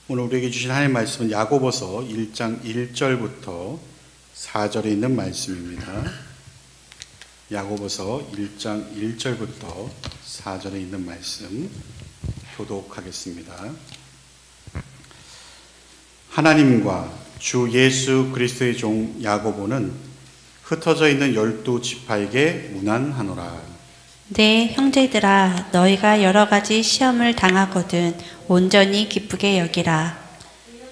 오늘 우리에게 주신 하나님의 말씀은 야고보서 1장 1절부터 4절에 있는 말씀입니다. 야고보서 1장 1절부터 4절에 있는 말씀 교독하겠습니다. 하나님과 주 예수 그리스도의 종 야고보는 흩어져 있는 12지파에게 문안하노라. 네, 형제들아, 너희가 여러 가지 시험을 당하거든 온전히 기쁘게 여기라.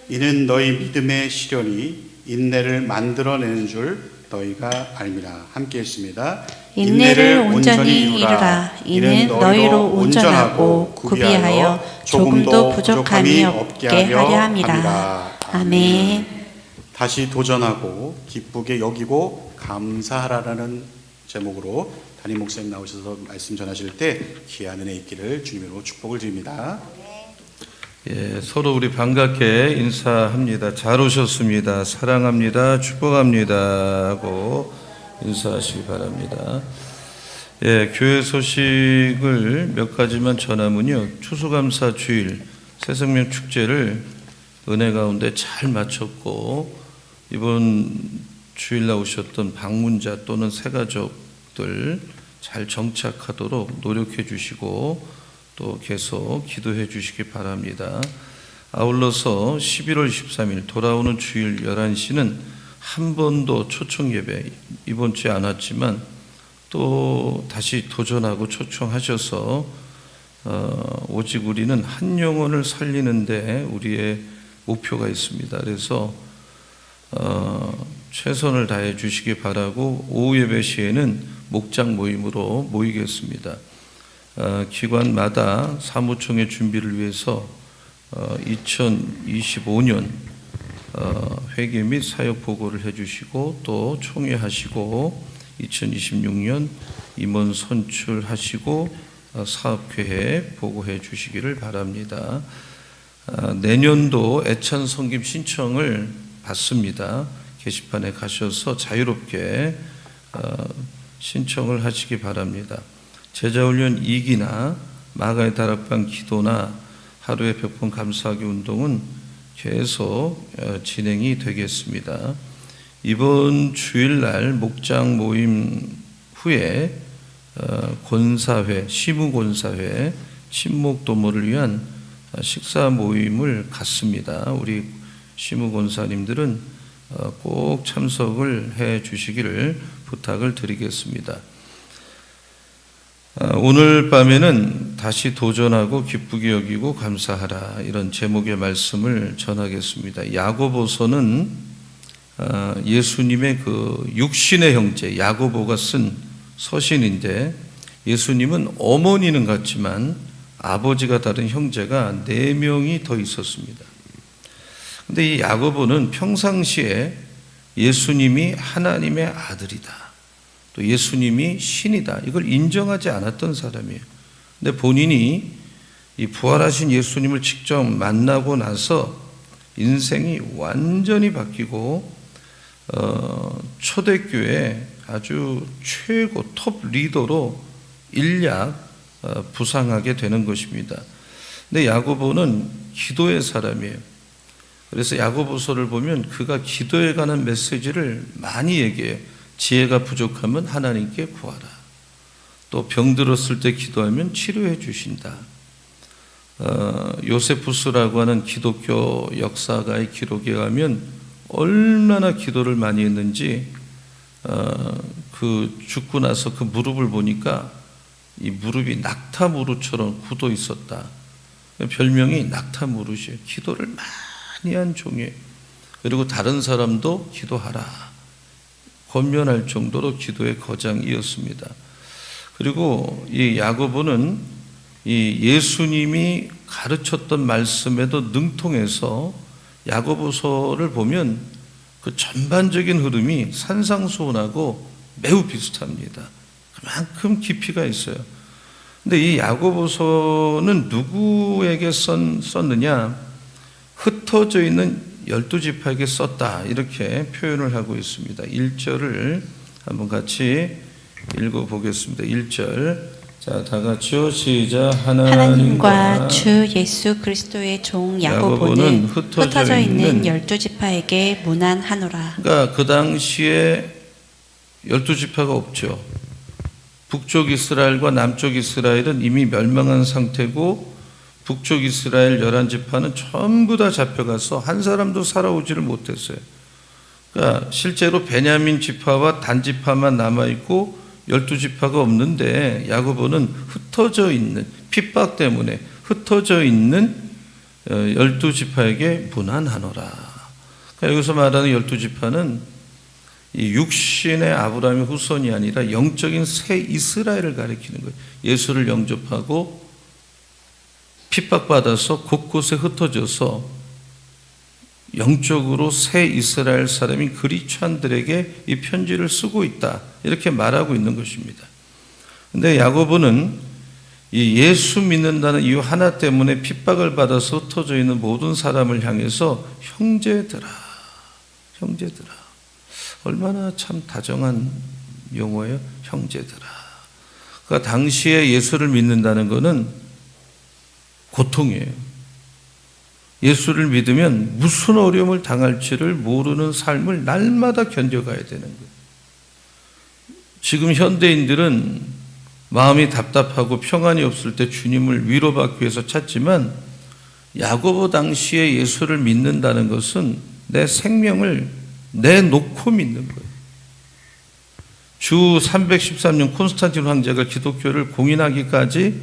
이는 너희 믿음의 시련이 인내를 만들어내는 줄 너희가 알미라. 함께 했습니다. 인내를 온전히 이루라. 이는 너희로 온전하고 구비하여 조금도 부족함이 없게 하려 함이라. 아멘. 다시 도전하고 기쁘게 여기고 감사하라라는 제목으로 담임 목사님 나오셔서 말씀 전하실 때 귀한 은혜 있기를 주님으로 축복을 드립니다. 예, 서로 우리 반갑게 인사합니다. 잘 오셨습니다. 사랑합니다. 축복합니다. 하고 인사하시기 바랍니다. 예, 교회 소식을 몇 가지만 전하면요. 추수감사 주일 새생명 축제를 은혜 가운데 잘 마쳤고, 이번 주일 나오셨던 방문자 또는 새가족들 잘 정착하도록 노력해 주시고 또 계속 기도해 주시기 바랍니다. 아울러서 11월 13일 돌아오는 주일 11시는 한 번도 초청 예배 이번 주에 안 왔지만 또 다시 도전하고 초청하셔서 오직 우리는 한 영혼을 살리는데 우리의 목표가 있습니다. 그래서 최선을 다해 주시기 바라고, 오후 예배 시에는 목장 모임으로 모이겠습니다. 기관마다 사무총회 준비를 위해서 2025년 회계 및 사역 보고를 해주시고 또 총회하시고 2026년 임원 선출하시고 사업계획 보고해 주시기를 바랍니다. 내년도 애찬 섬김 신청을 받습니다. 게시판에 가셔서 자유롭게 신청을 하시기 바랍니다. 제자훈련 2기나 마가의 다락방 기도나 하루에 100번 감사하기 운동은 계속 진행이 되겠습니다. 이번 주일날 목장 모임 후에 권사회, 시무권사회, 친목도모를 위한 식사 모임을 갖습니다. 우리 시무권사님들은 꼭 참석을 해 주시기를 부탁을 드리겠습니다. 오늘 밤에는 다시 도전하고 기쁘게 여기고 감사하라, 이런 제목의 말씀을 전하겠습니다. 야고보서는 예수님의 그 육신의 형제 야고보가 쓴 서신인데, 예수님은 어머니는 같지만 아버지가 다른 형제가 4명이 더 있었습니다. 근데 이 야고보는 평상시에 예수님이 하나님의 아들이다, 또 예수님이 신이다, 이걸 인정하지 않았던 사람이에요. 근데 본인이 이 부활하신 예수님을 직접 만나고 나서 인생이 완전히 바뀌고 초대교회 아주 최고 톱 리더로 일약 부상하게 되는 것입니다. 근데 야고보는 기도의 사람이에요. 그래서 야고보서를 보면 그가 기도에 관한 메시지를 많이 얘기해요. 지혜가 부족하면 하나님께 구하라. 또 병들었을 때 기도하면 치료해 주신다. 요세푸스라고 하는 기독교 역사가의 기록에 가면 얼마나 기도를 많이 했는지, 그 죽고 나서 그 무릎을 보니까 이 무릎이 낙타 무릎처럼 굳어 있었다. 별명이 낙타 무릎이에요. 기도를 많이 한 종이에요. 그리고 다른 사람도 기도하라 권면할 정도로 기도의 거장이었습니다. 그리고 이 야고보는 이 예수님이 가르쳤던 말씀에도 능통해서 야고보서를 보면 그 전반적인 흐름이 산상수훈하고 매우 비슷합니다. 그만큼 깊이가 있어요. 근데 이 야고보서는 누구에게 썼느냐? 흩어져 있는 12지파에게 썼다, 이렇게 표현을 하고 있습니다. 1절을 한번 같이 읽어보겠습니다. 1절, 자, 다 같이요. 시작. 하나님과 주 예수 그리스도의 종 야고보는 야고보는 흩어져 있는 12지파에게 문안하노라. 그러니까 그 당시에 12지파가 없죠. 북쪽 이스라엘과 남쪽 이스라엘은 이미 멸망한 상태고 북쪽 이스라엘 11지파는 전부 다 잡혀가서 한 사람도 살아오지를 못했어요. 그러니까 실제로 베냐민 지파와 단지파만 남아있고 12지파가 없는데 야고보는 흩어져 있는 핍박 때문에 흩어져 있는 12지파에게 문안하노라. 그러니까 여기서 말하는 12지파는 이 육신의 아브라함의 후손이 아니라 영적인 새 이스라엘을 가리키는 거예요. 예수를 영접하고 핍박받아서 곳곳에 흩어져서 영적으로 새 이스라엘 사람인 그리스도인들에게 이 편지를 쓰고 있다. 이렇게 말하고 있는 것입니다. 근데 야고보는 이 예수 믿는다는 이유 하나 때문에 핍박을 받아서 흩어져 있는 모든 사람을 향해서 형제들아, 형제들아. 얼마나 참 다정한 용어예요. 형제들아. 그러니까 당시에 예수를 믿는다는 것은 고통이에요. 예수를 믿으면 무슨 어려움을 당할지를 모르는 삶을 날마다 견뎌가야 되는 거예요. 지금 현대인들은 마음이 답답하고 평안이 없을 때 주님을 위로받기 위해서 찾지만 야고보 당시에 예수를 믿는다는 것은 내 생명을 내놓고 믿는 거예요. 주 313년 콘스탄틴 황제가 기독교를 공인하기까지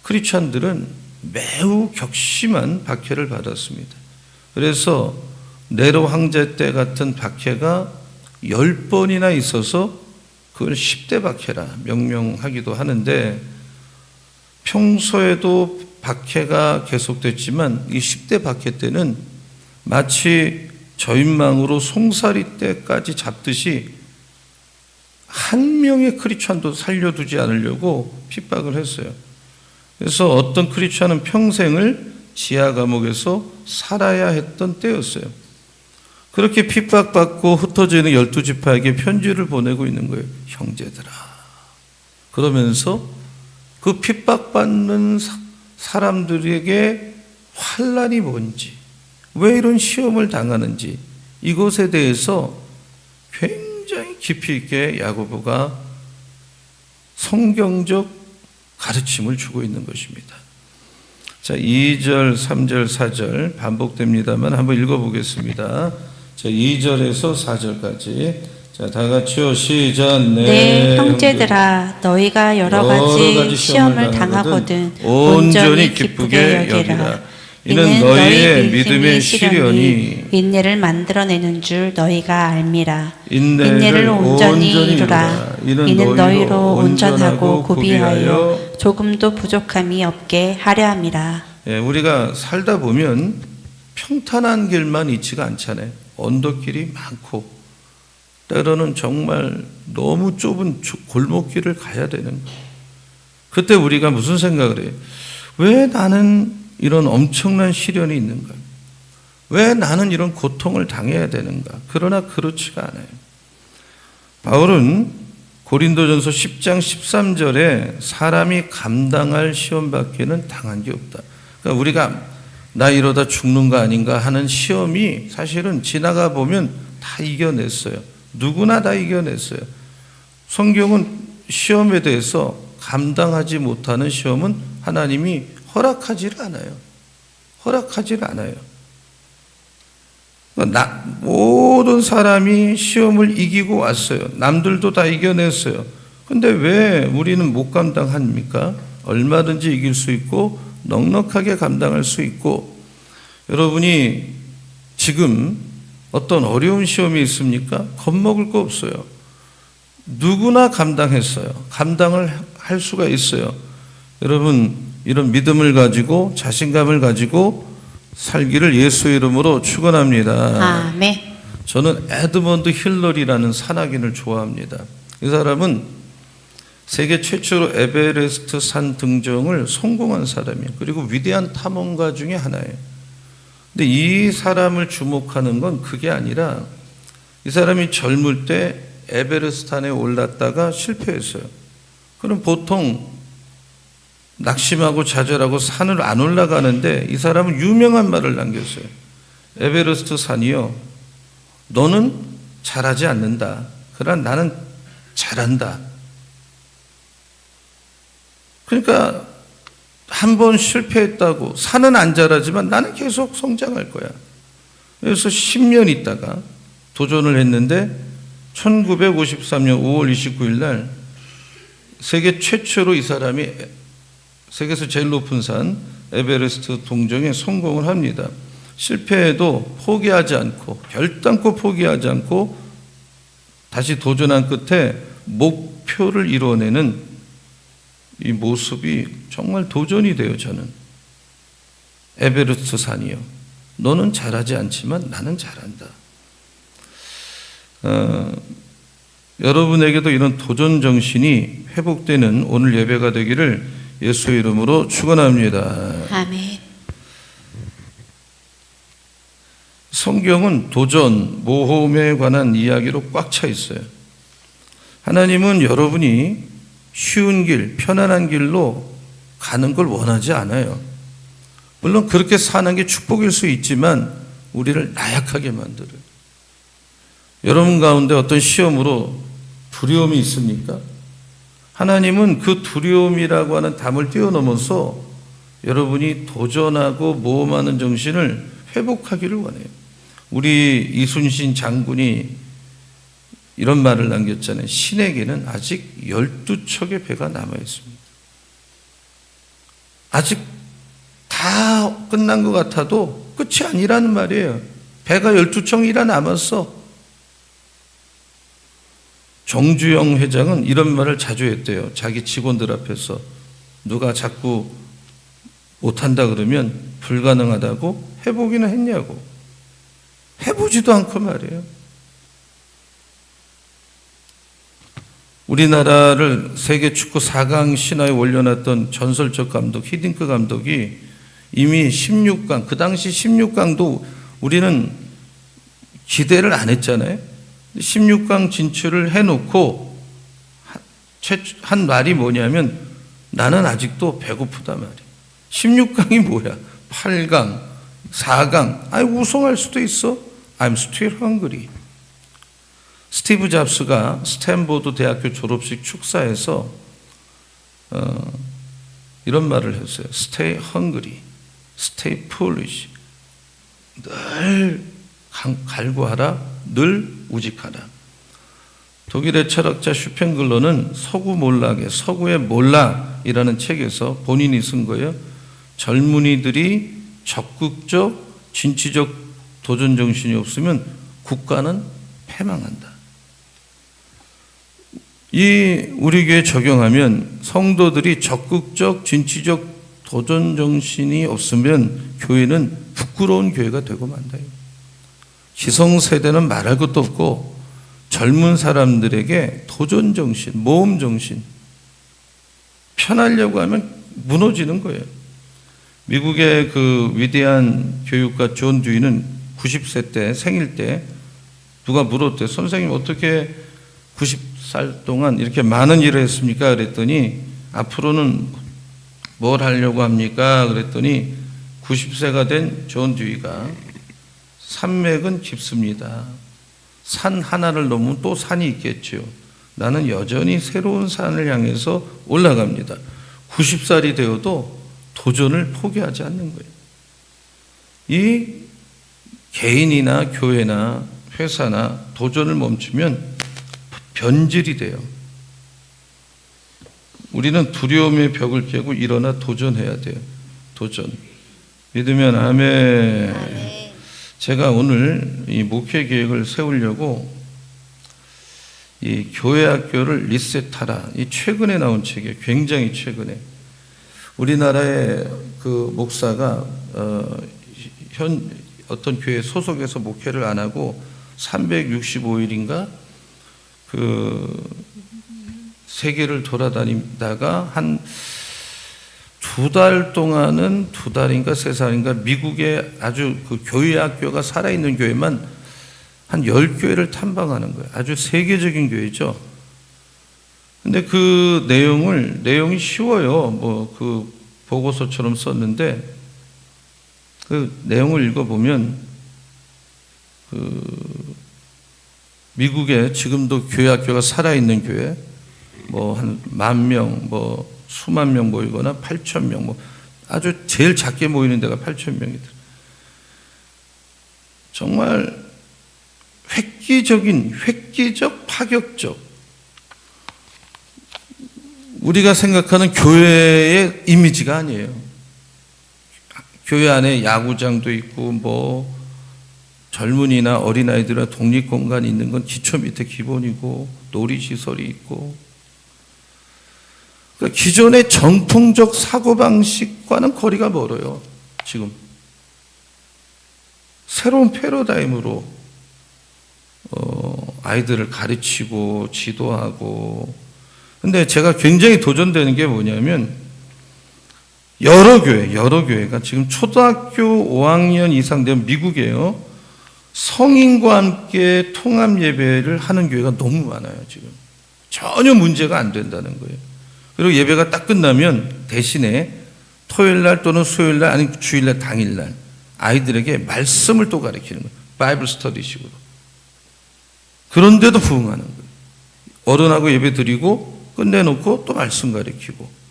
크리스천들은 매우 격심한 박해를 받았습니다. 그래서 네로 황제 때 같은 박해가 10번이나 있어서 그걸 10대 박해라 명명하기도 하는데 평소에도 박해가 계속됐지만 이 10대 박해 때는 마치 저인망으로 송사리 때까지 잡듯이 한 명의 크리스천도 살려두지 않으려고 핍박을 했어요. 그래서 어떤 크리스천은 평생을 지하 감옥에서 살아야 했던 때였어요. 그렇게 핍박받고 흩어져 있는 12지파에게 편지를 보내고 있는 거예요. 형제들아. 그러면서 그 핍박받는 사람들에게 환난이 뭔지, 왜 이런 시험을 당하는지 이것에 대해서 굉장히 깊이 있게 야고보가 성경적 가르침을 주고 있는 것입니다. 자, 2절, 3절, 4절 반복됩니다만 한번 읽어보겠습니다. 자, 2절에서 4절까지. 자, 다 같이요. 시작. 네, 형제들아, 너희가 여러 가지 시험을 당하거든 온전히 기쁘게 여기라. 이는 너희의 믿음의 시련이 인내를 만들어내는 줄 너희가 알미라. 인내를 온전히 이루라. 이는 너희로 온전하고 고비하여 조금도 부족함이 없게 하려 함이라. 예, 우리가 살다 보면 평탄한 길만 있지가 않잖아요. 언덕길이 많고 때로는 정말 너무 좁은 골목길을 가야 되는 거예요. 그때 우리가 무슨 생각을 해요? 왜 나는 이런 엄청난 시련이 있는가? 왜 나는 이런 고통을 당해야 되는가? 그러나 그렇지가 않아요. 바울은 고린도전서 10장 13절에 사람이 감당할 시험밖에는 당한 게 없다. 그러니까 우리가 나 이러다 죽는 거 아닌가 하는 시험이 사실은 지나가 보면 다 이겨냈어요. 누구나 다 이겨냈어요. 성경은 시험에 대해서 감당하지 못하는 시험은 하나님이 허락하지를 않아요. 허락하지를 않아요. 모든 사람이 시험을 이기고 왔어요. 남들도 다 이겨냈어요. 근데 왜 우리는 못 감당합니까? 얼마든지 이길 수 있고 넉넉하게 감당할 수 있고. 여러분이 지금 어떤 어려운 시험이 있습니까? 겁먹을 거 없어요. 누구나 감당했어요. 감당을 할 수가 있어요. 여러분, 이런 믿음을 가지고 자신감을 가지고 살기를 예수의 이름으로 축원합니다. 아멘. 저는 에드먼드 힐러리라는 산악인을 좋아합니다. 이 사람은 세계 최초로 에베레스트 산 등정을 성공한 사람이에요. 그리고 위대한 탐험가 중에 하나예요. 근데 이 사람을 주목하는 건 그게 아니라 이 사람이 젊을 때 에베레스트 산에 올랐다가 실패했어요. 그럼 보통 낙심하고 좌절하고 산을 안 올라가는데 이 사람은 유명한 말을 남겼어요. 에베레스트 산이요, 너는 잘하지 않는다. 그러나 나는 잘한다. 그러니까 한 번 실패했다고 산은 안 자라지만 나는 계속 성장할 거야. 그래서 10년 있다가 도전을 했는데 1953년 5월 29일 날 세계 최초로 이 사람이 세계에서 제일 높은 산 에베레스트 동정에 성공을 합니다. 실패해도 포기하지 않고, 결단코 포기하지 않고 다시 도전한 끝에 목표를 이뤄내는 이 모습이 정말 도전이 돼요. 저는 에베레스트 산이요, 너는 잘하지 않지만 나는 잘한다. 여러분에게도 이런 도전 정신이 회복되는 오늘 예배가 되기를 예수의 이름으로 축원합니다. 아멘. 성경은 도전, 모험에 관한 이야기로 꽉 차 있어요. 하나님은 여러분이 쉬운 길, 편안한 길로 가는 걸 원하지 않아요. 물론 그렇게 사는 게 축복일 수 있지만 우리를 나약하게 만들어요. 여러분 가운데 어떤 시험으로 두려움이 있습니까? 하나님은 그 두려움이라고 하는 담을 뛰어넘어서 여러분이 도전하고 모험하는 정신을 회복하기를 원해요. 우리 이순신 장군이 이런 말을 남겼잖아요. 신에게는 아직 12척의 배가 남아 있습니다. 아직 다 끝난 것 같아도 끝이 아니라는 말이에요. 배가 12척이나 남았어. 정주영 회장은 이런 말을 자주 했대요. 자기 직원들 앞에서 누가 자꾸 못한다 그러면 불가능하다고 해보기는 했냐고. 해보지도 않고 말이에요. 우리나라를 세계 축구 4강 신화에 올려놨던 전설적 감독 히딩크 감독이 이미 16강, 그 당시 16강도 우리는 기대를 안 했잖아요. 16강 진출을 해놓고 한 말이 뭐냐면 나는 아직도 배고프다 말이에요. 16강이 뭐야? 8강, 4강, 아니 우승할 수도 있어. I'm still hungry. 스티브 잡스가 스탠포드 대학교 졸업식 축사에서 이런 말을 했어요. Stay hungry, stay foolish. 늘 갈구하라, 늘 우직하라. 독일의 철학자 슈펜글러는 서구 몰락의 서구의 몰락이라는 책에서 본인이 쓴 거예요. 젊은이들이 적극적 진취적 도전 정신이 없으면 국가는 패망한다. 이 우리 교회에 적용하면 성도들이 적극적 진취적 도전 정신이 없으면 교회는 부끄러운 교회가 되고 만다요. 기성세대는 말할 것도 없고 젊은 사람들에게 도전 정신, 모험 정신 편하려고 하면 무너지는 거예요. 미국의 그 위대한 교육가 존 듀이는 90세 때 생일 때 누가 물었대. 선생님 어떻게 90살 동안 이렇게 많은 일을 했습니까? 그랬더니 앞으로는 뭘 하려고 합니까? 그랬더니 90세가 된 존 듀이가 산맥은 깊습니다. 산 하나를 넘으면 또 산이 있겠죠. 나는 여전히 새로운 산을 향해서 올라갑니다. 90살이 되어도 도전을 포기하지 않는 거예요. 이 개인이나 교회나 회사나 도전을 멈추면 변질이 돼요. 우리는 두려움의 벽을 깨고 일어나 도전해야 돼요. 도전. 믿으면 아멘. 제가 오늘 이 목회 계획을 세우려고 이 교회 학교를 리셋하라. 이 최근에 나온 책이에요. 굉장히 최근에. 우리나라의 그 목사가 어떤 교회 소속에서 목회를 안 하고 365일인가 그 세계를 돌아다니다가 한 2달 동안은 2달인가 3달인가 미국의 아주 그 교회 학교가 살아있는 교회만 한 10교회를 탐방하는 거예요. 아주 세계적인 교회죠. 근데 그 내용이 쉬워요. 뭐 그 보고서처럼 썼는데 그 내용을 읽어보면 그 미국에 지금도 교회 학교가 살아있는 교회 뭐 한 10,000명 뭐 수만 명 모이거나 8,000명 뭐 아주 제일 작게 모이는 데가 8,000명이더라고요. 정말 획기적, 파격적 우리가 생각하는 교회의 이미지가 아니에요. 교회 안에 야구장도 있고 뭐 젊은이나 어린아이들의 독립공간이 있는 건 기초 밑에 기본이고 놀이시설이 있고 그러니까 기존의 전통적 사고방식과는 거리가 멀어요. 지금 새로운 패러다임으로 아이들을 가르치고 지도하고 근데 제가 굉장히 도전되는 게 뭐냐면 여러 교회가 지금 초등학교 5학년 이상 되면 미국이에요. 성인과 함께 통합 예배를 하는 교회가 너무 많아요. 지금 전혀 문제가 안 된다는 거예요. 그리고 예배가 딱 끝나면 대신에 토요일날 또는 수요일날 아니면 주일날 당일날 아이들에게 말씀을 또 가르치는 거예요. 바이블 스터디식으로. 그런데도 부응하는 거예요. 어른하고 예배 드리고 끝내놓고 또 말씀 가르치고.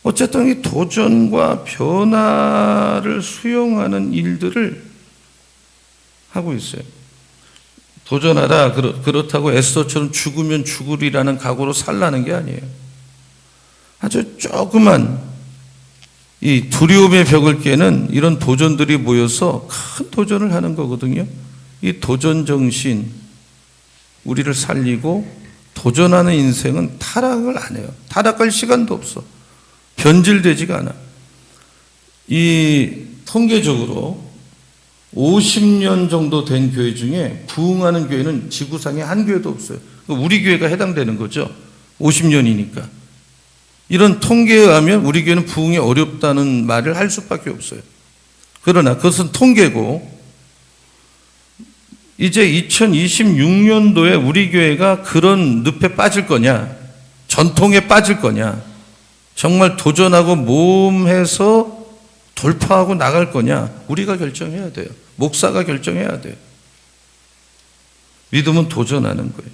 어쨌든 이 도전과 변화를 수용하는 일들을 하고 있어요. 도전하라. 그렇다고 에스더처럼 죽으면 죽으리라는 각오로 살라는 게 아니에요. 아주 조그만 이 두려움의 벽을 깨는 이런 도전들이 모여서 큰 도전을 하는 거거든요. 이 도전 정신, 우리를 살리고 도전하는 인생은 타락을 안 해요. 타락할 시간도 없어. 변질되지가 않아. 이 통계적으로 50년 정도 된 교회 중에 부흥하는 교회는 지구상에 한 교회도 없어요. 우리 교회가 해당되는 거죠. 50년이니까. 이런 통계에 의하면 우리 교회는 부흥이 어렵다는 말을 할 수밖에 없어요. 그러나 그것은 통계고 이제 2026년도에 우리 교회가 그런 늪에 빠질 거냐, 전통에 빠질 거냐, 정말 도전하고 모험해서 돌파하고 나갈 거냐, 우리가 결정해야 돼요. 목사가 결정해야 돼요. 믿음은 도전하는 거예요.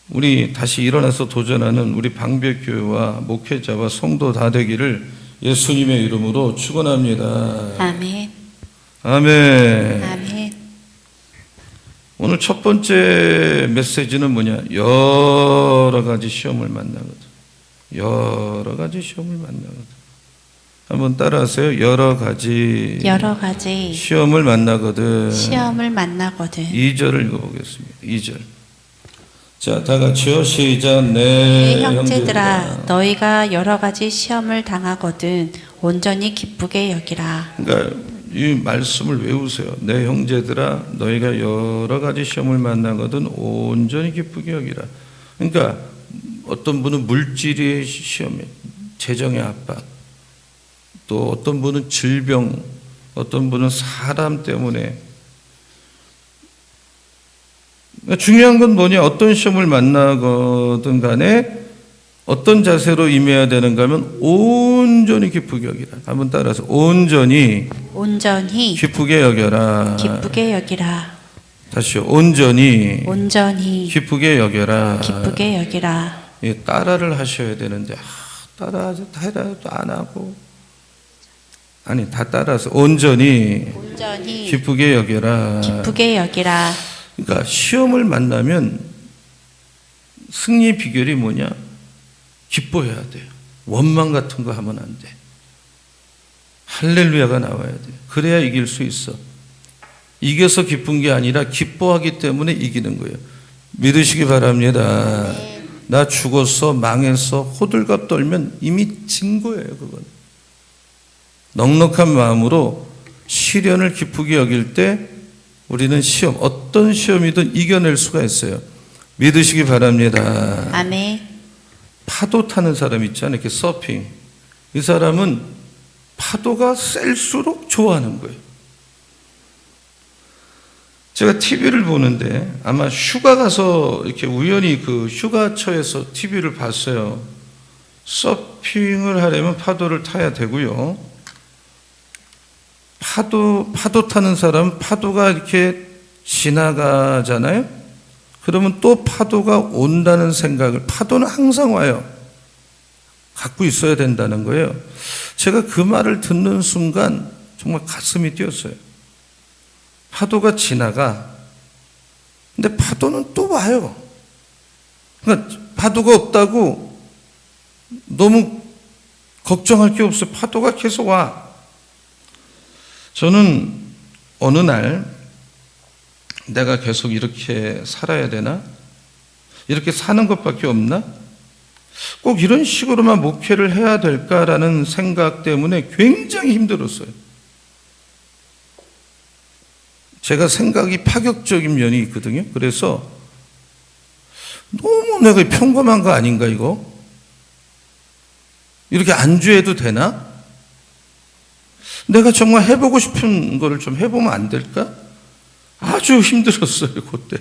우리 다시 일어나서 도전하는 우리 방백교회와 목회자와 성도 다 되기를 예수님의 이름으로 축원합니다. 아멘. 아멘. 아멘. 오늘 첫 번째 메시지는 뭐냐? 여러 가지 시험을 만나거든. 여러 가지 시험을 만나거든. 한번 따라하세요. 여러 가지 시험을 만나거든. 2절을 읽어보겠습니다. 2절. 자, 다 같이요. 시작. 네, 형제들아, 너희가 여러 가지 시험을 당하거든 온전히 기쁘게 여기라. 그러니까 이 말씀을 외우세요. 내 형제들아, 너희가 여러 가지 시험을 만나거든 온전히 기쁘게 여기라. 그러니까 어떤 분은 물질의 시험에 재정의 압박, 또 어떤 분은 질병, 어떤 분은 사람 때문에. 중요한 건 뭐냐? 어떤 시험을 만나거든 간에 어떤 자세로 임해야 되는가 하면 온전히 기쁘게 여기라. 한번 따라서 온전히 기쁘게 여겨라. 기쁘게 여기라. 다시요. 온전히 기쁘게 여겨라. 예, 따라를 하셔야 되는데 따라하죠. 따라도 안 하고. 아니, 다 따라서 온전히 기쁘게 여겨라. 그러니까 시험을 만나면 승리 비결이 뭐냐? 기뻐해야 돼요. 원망 같은 거 하면 안 돼. 할렐루야가 나와야 돼. 그래야 이길 수 있어. 이겨서 기쁜 게 아니라 기뻐하기 때문에 이기는 거예요. 믿으시기 바랍니다. 나 죽었어, 망했어, 호들갑 떨면 이미 진 거예요. 그건 넉넉한 마음으로 시련을 기쁘게 여길 때 우리는 시험, 어떤 시험이든 이겨낼 수가 있어요. 믿으시기 바랍니다. 아멘. 파도 타는 사람 있잖아요. 이렇게 서핑. 이 사람은 파도가 셀수록 좋아하는 거예요. 제가 TV를 보는데 아마 휴가 가서 이렇게 우연히 그 휴가처에서 TV를 봤어요. 서핑을 하려면 파도를 타야 되고요. 파도 타는 사람은 파도가 이렇게 지나가잖아요. 그러면 또 파도가 온다는 생각을, 파도는 항상 와요. 갖고 있어야 된다는 거예요. 제가 그 말을 듣는 순간 정말 가슴이 뛰었어요. 파도가 지나가. 근데 파도는 또 와요. 그러니까 파도가 없다고 너무 걱정할 게 없어요. 파도가 계속 와. 저는 어느 날 내가 계속 이렇게 살아야 되나? 이렇게 사는 것밖에 없나? 꼭 이런 식으로만 목회를 해야 될까라는 생각 때문에 굉장히 힘들었어요. 제가 생각이 파격적인 면이 있거든요. 그래서 너무 내가 평범한 거 아닌가 이거? 이렇게 안주해도 되나? 내가 정말 해보고 싶은 거를 좀 해보면 안 될까? 아주 힘들었어요, 그때.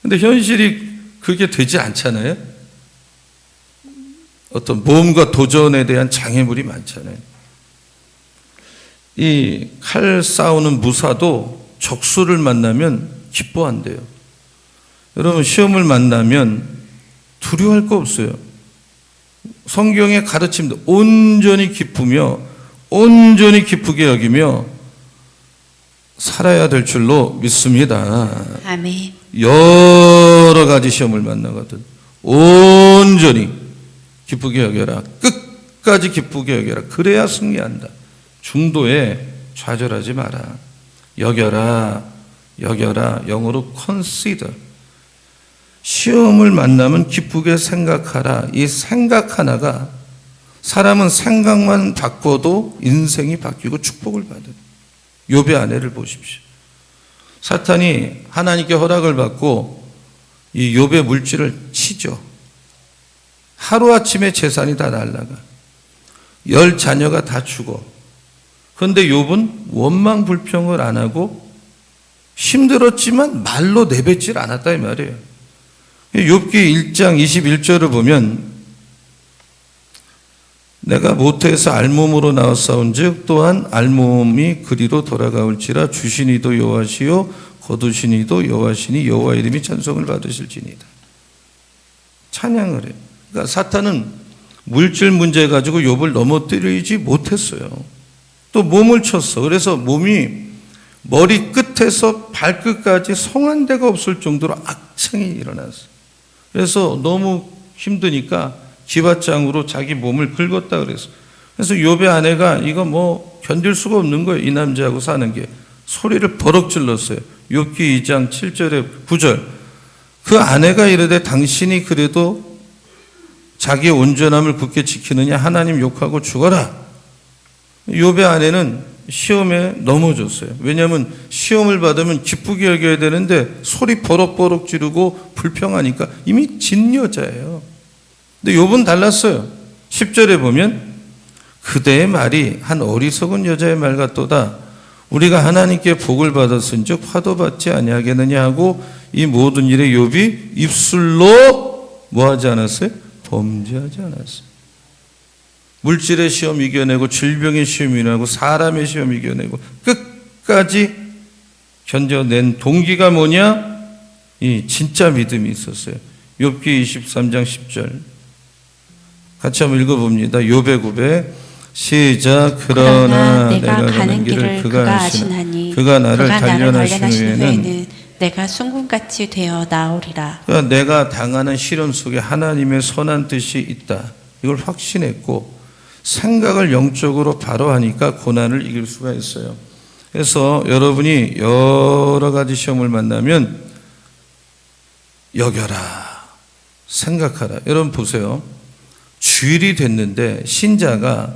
근데 현실이 그게 되지 않잖아요? 어떤 모험과 도전에 대한 장애물이 많잖아요. 이 칼 싸우는 무사도 적수를 만나면 기뻐한대요. 여러분, 시험을 만나면 두려워할 거 없어요. 성경의 가르침도 온전히 기쁘며 온전히 기쁘게 여기며 살아야 될 줄로 믿습니다. 아멘. 여러 가지 시험을 만나거든 온전히 기쁘게 여겨라. 끝까지 기쁘게 여겨라. 그래야 승리한다. 중도에 좌절하지 마라. 여겨라. 여겨라. 영어로 consider. 시험을 만나면 기쁘게 생각하라. 이 생각 하나가, 사람은 생각만 바꿔도 인생이 바뀌고 축복을 받아요. 욥의 아내를 보십시오. 사탄이 하나님께 허락을 받고 이 욥의 물질을 치죠. 하루아침에 재산이 다 날아가. 10 자녀가 다 죽어. 그런데 욥은 원망 불평을 안 하고 힘들었지만 말로 내뱉질 않았다 이 말이에요. 욥기 1장 21절을 보면 내가 모태에서 알몸으로 나왔사온즉 또한 알몸이 그리로 돌아가올지라 주시니도 여호와시요 거두시니도 여호와시니 여호와 이름이 찬송을 받으실지니이다. 찬양을 해요. 그러니까 사탄은 물질 문제 가지고 욥을 넘어뜨리지 못했어요. 또 몸을 쳤어. 그래서 몸이 머리 끝에서 발끝까지 성한 데가 없을 정도로 악창이 일어났어요. 그래서 너무 힘드니까 기왓장으로 자기 몸을 긁었다 그랬어. 그래서 욥의 아내가 이거 뭐 견딜 수가 없는 거예요. 이 남자하고 사는 게. 소리를 버럭 질렀어요. 욥기 2장 7절에 9절. 그 아내가 이르되 당신이 그래도 자기의 온전함을 굳게 지키느냐 하나님 욕하고 죽어라. 욥의 아내는 시험에 넘어졌어요. 왜냐하면 시험을 받으면 기쁘게 여겨야 되는데 소리 버럭버럭 지르고 불평하니까 이미 진 여자예요. 근데 욥은 달랐어요. 10절에 보면 그대의 말이 한 어리석은 여자의 말 같도다. 우리가 하나님께 복을 받았은즉 화도 받지 아니하겠느냐 하고 이 모든 일에 욥이 입술로 뭐하지 않았어요? 범죄하지 않았어요. 물질의 시험 이겨내고 질병의 시험 이겨내고 사람의 시험 이겨내고 끝까지 견뎌낸 동기가 뭐냐? 이 진짜 믿음이 있었어요. 욥기 23장 10절 같이 한번 읽어봅니다. 욥의 고백 시작. 그러나 내가 가는 길을 그가 아시나니 그가 나를 단련하신 후에는 내가 순금같이 되어 나오리라. 그러니까 내가 당하는 시련 속에 하나님의 선한 뜻이 있다. 이걸 확신했고 생각을 영적으로 바로 하니까 고난을 이길 수가 있어요. 그래서 여러분이 여러 가지 시험을 만나면 여겨라, 생각하라. 여러분 보세요. 주일이 됐는데 신자가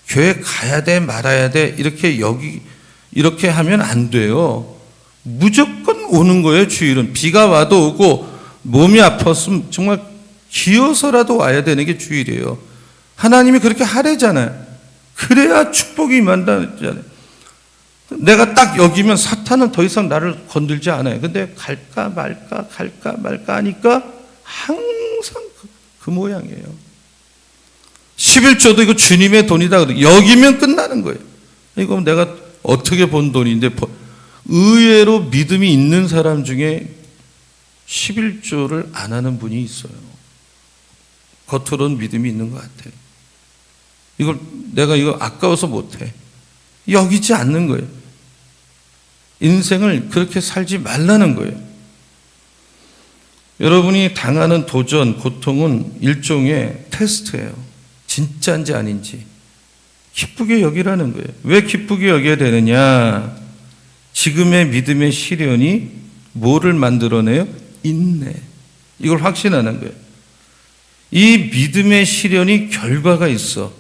교회 가야 돼 말아야 돼 이렇게 하면 안 돼요. 무조건 오는 거예요. 주일은 비가 와도 오고 몸이 아팠으면 정말 기어서라도 와야 되는 게 주일이에요. 하나님이 그렇게 하래잖아요. 그래야 축복이 임한다잖아요. 내가 딱 여기면 사탄은 더 이상 나를 건들지 않아요. 근데 갈까 말까 하니까 항상 그 모양이에요. 11조도 이거 주님의 돈이다. 여기면 끝나는 거예요. 이거 내가 어떻게 번 돈인데, 의외로 믿음이 있는 사람 중에 11조를 안 하는 분이 있어요. 겉으로는 믿음이 있는 것 같아요. 내가 이거 아까워서 못해. 여기지 않는 거예요. 인생을 그렇게 살지 말라는 거예요. 여러분이 당하는 도전, 고통은 일종의 테스트예요. 진짜인지 아닌지 기쁘게 여기라는 거예요. 왜 기쁘게 여겨야 되느냐? 지금의 믿음의 시련이 뭐를 만들어내요? 인내. 이걸 확신하는 거예요. 이 믿음의 시련이 결과가 있어.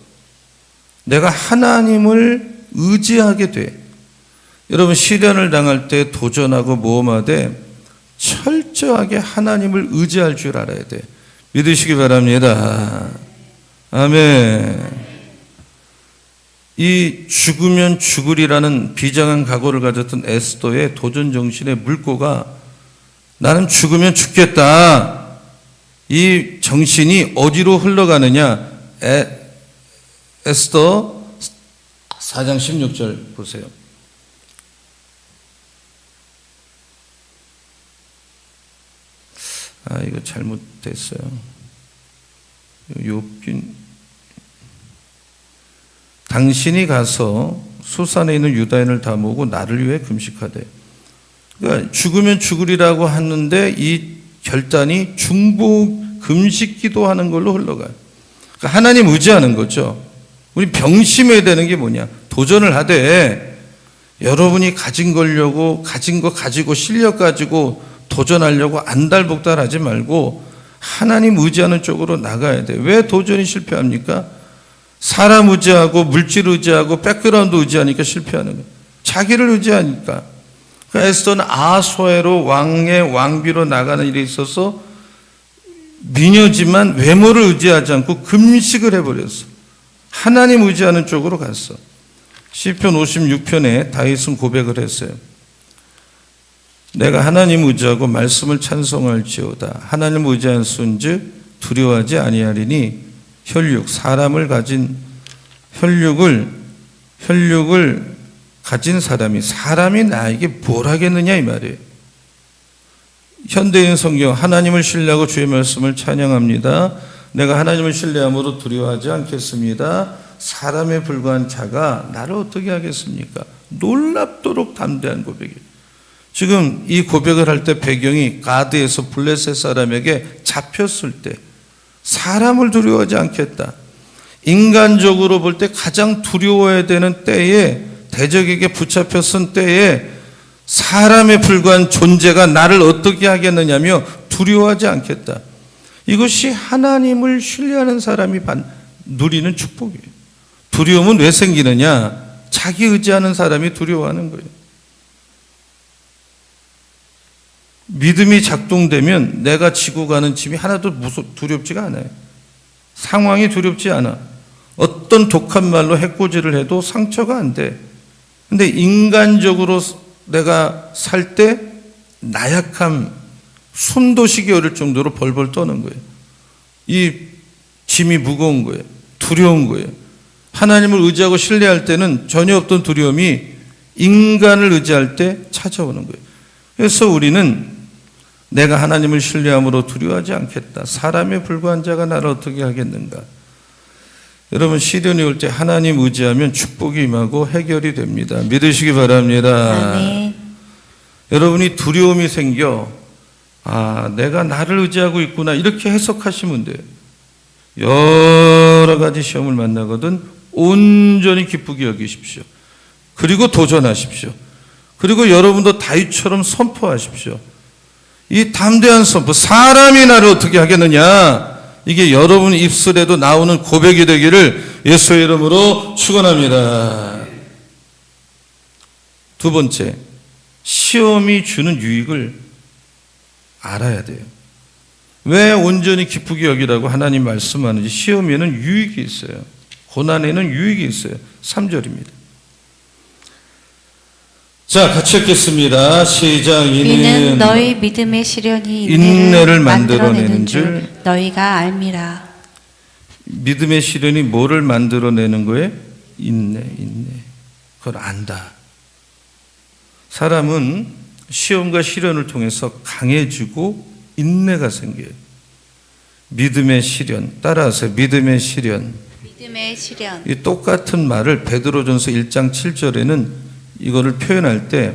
내가 하나님을 의지하게 돼. 여러분, 시련을 당할 때 도전하고 모험하되 철저하게 하나님을 의지할 줄 알아야 돼. 믿으시기 바랍니다. 아멘. 이 죽으면 죽으리라는 비장한 각오를 가졌던 에스더의 도전 정신의 물꼬가 나는 죽으면 죽겠다. 이 정신이 어디로 흘러가느냐? 에스더 4장 16절 보세요. 이거 잘못됐어요. 욥긴 당신이 가서 수산에 있는 유다인을 다 모으고 나를 위해 금식하되. 그러니까 죽으면 죽으리라고 하는데 이 결단이 중보 금식 기도하는 걸로 흘러가요. 그러니까 하나님 의지하는 거죠. 우리 병심해야 되는 게 뭐냐? 도전을 하되 여러분이 가진 거 가지고 실력 가지고 도전하려고 안달복달하지 말고 하나님 의지하는 쪽으로 나가야 돼. 왜 도전이 실패합니까? 사람 의지하고 물질 의지하고 백그라운드 의지하니까 실패하는 거예요. 자기를 의지하니까. 그러니까 에스더는 아소에로 왕의 왕비로 나가는 일에 있어서 미녀지만 외모를 의지하지 않고 금식을 해버렸어. 하나님 의지하는 쪽으로 갔어. 시편 56편에 다윗은 고백을 했어요. 내가 하나님 의지하고 말씀을 찬송할지어다. 하나님 의지한순즉 두려워하지 아니하리니 사람을 가진 혈육을 가진 사람이 나에게 뭘 하겠느냐 이 말이에요. 현대인 성경 하나님을 신뢰하고 주의 말씀을 찬양합니다. 내가 하나님을 신뢰함으로 두려워하지 않겠습니다. 사람에 불과한 자가 나를 어떻게 하겠습니까? 놀랍도록 담대한 고백이에요. 지금 이 고백을 할 때 배경이 가드에서 블레셋 사람에게 잡혔을 때 사람을 두려워하지 않겠다. 인간적으로 볼 때 가장 두려워해야 되는 때에 대적에게 붙잡혀 쓴 때에 사람에 불과한 존재가 나를 어떻게 하겠느냐며 두려워하지 않겠다. 이것이 하나님을 신뢰하는 사람이 누리는 축복이에요. 두려움은 왜 생기느냐? 자기 의지하는 사람이 두려워하는 거예요. 믿음이 작동되면 내가 지고 가는 짐이 하나도 두렵지가 않아요. 상황이 두렵지 않아. 어떤 독한 말로 해코지를 해도 상처가 안 돼. 근데 인간적으로 내가 살 때 나약함, 숨도 쉬기 어려울 정도로 벌벌 떠는 거예요. 이 짐이 무거운 거예요. 두려운 거예요. 하나님을 의지하고 신뢰할 때는 전혀 없던 두려움이 인간을 의지할 때 찾아오는 거예요. 그래서 우리는 내가 하나님을 신뢰함으로 두려워하지 않겠다. 사람에 불과한 자가 나를 어떻게 하겠는가. 여러분, 시련이 올 때 하나님 의지하면 축복이 임하고 해결이 됩니다. 믿으시기 바랍니다. 아멘. 여러분이 두려움이 생겨 내가 나를 의지하고 있구나 이렇게 해석하시면 돼요. 여러 가지 시험을 만나거든 온전히 기쁘게 여기십시오. 그리고 도전하십시오. 그리고 여러분도 다윗처럼 선포하십시오. 이 담대한 선포, 사람이 나를 어떻게 하겠느냐, 이게 여러분 입술에도 나오는 고백이 되기를 예수의 이름으로 축원합니다. 두 번째, 시험이 주는 유익을 알아야 돼요. 왜 온전히 기쁘게 여기라고 하나님 말씀하는지. 시험에는 유익이 있어요. 고난에는 유익이 있어요. 3절입니다. 자, 같이 읽겠습니다. 시작. 이는 너희 믿음의 시련이 인내를 만들어내는 줄 너희가 알미라. 믿음의 시련이 뭐를 만들어내는 거예요? 인내. 그걸 안다. 사람은 시험과 시련을 통해서 강해지고 인내가 생겨요. 믿음의 시련. 따라하세요. 믿음의 시련. 믿음의 시련. 이 똑같은 말을 베드로전서 1장 7절에는 이거를 표현할 때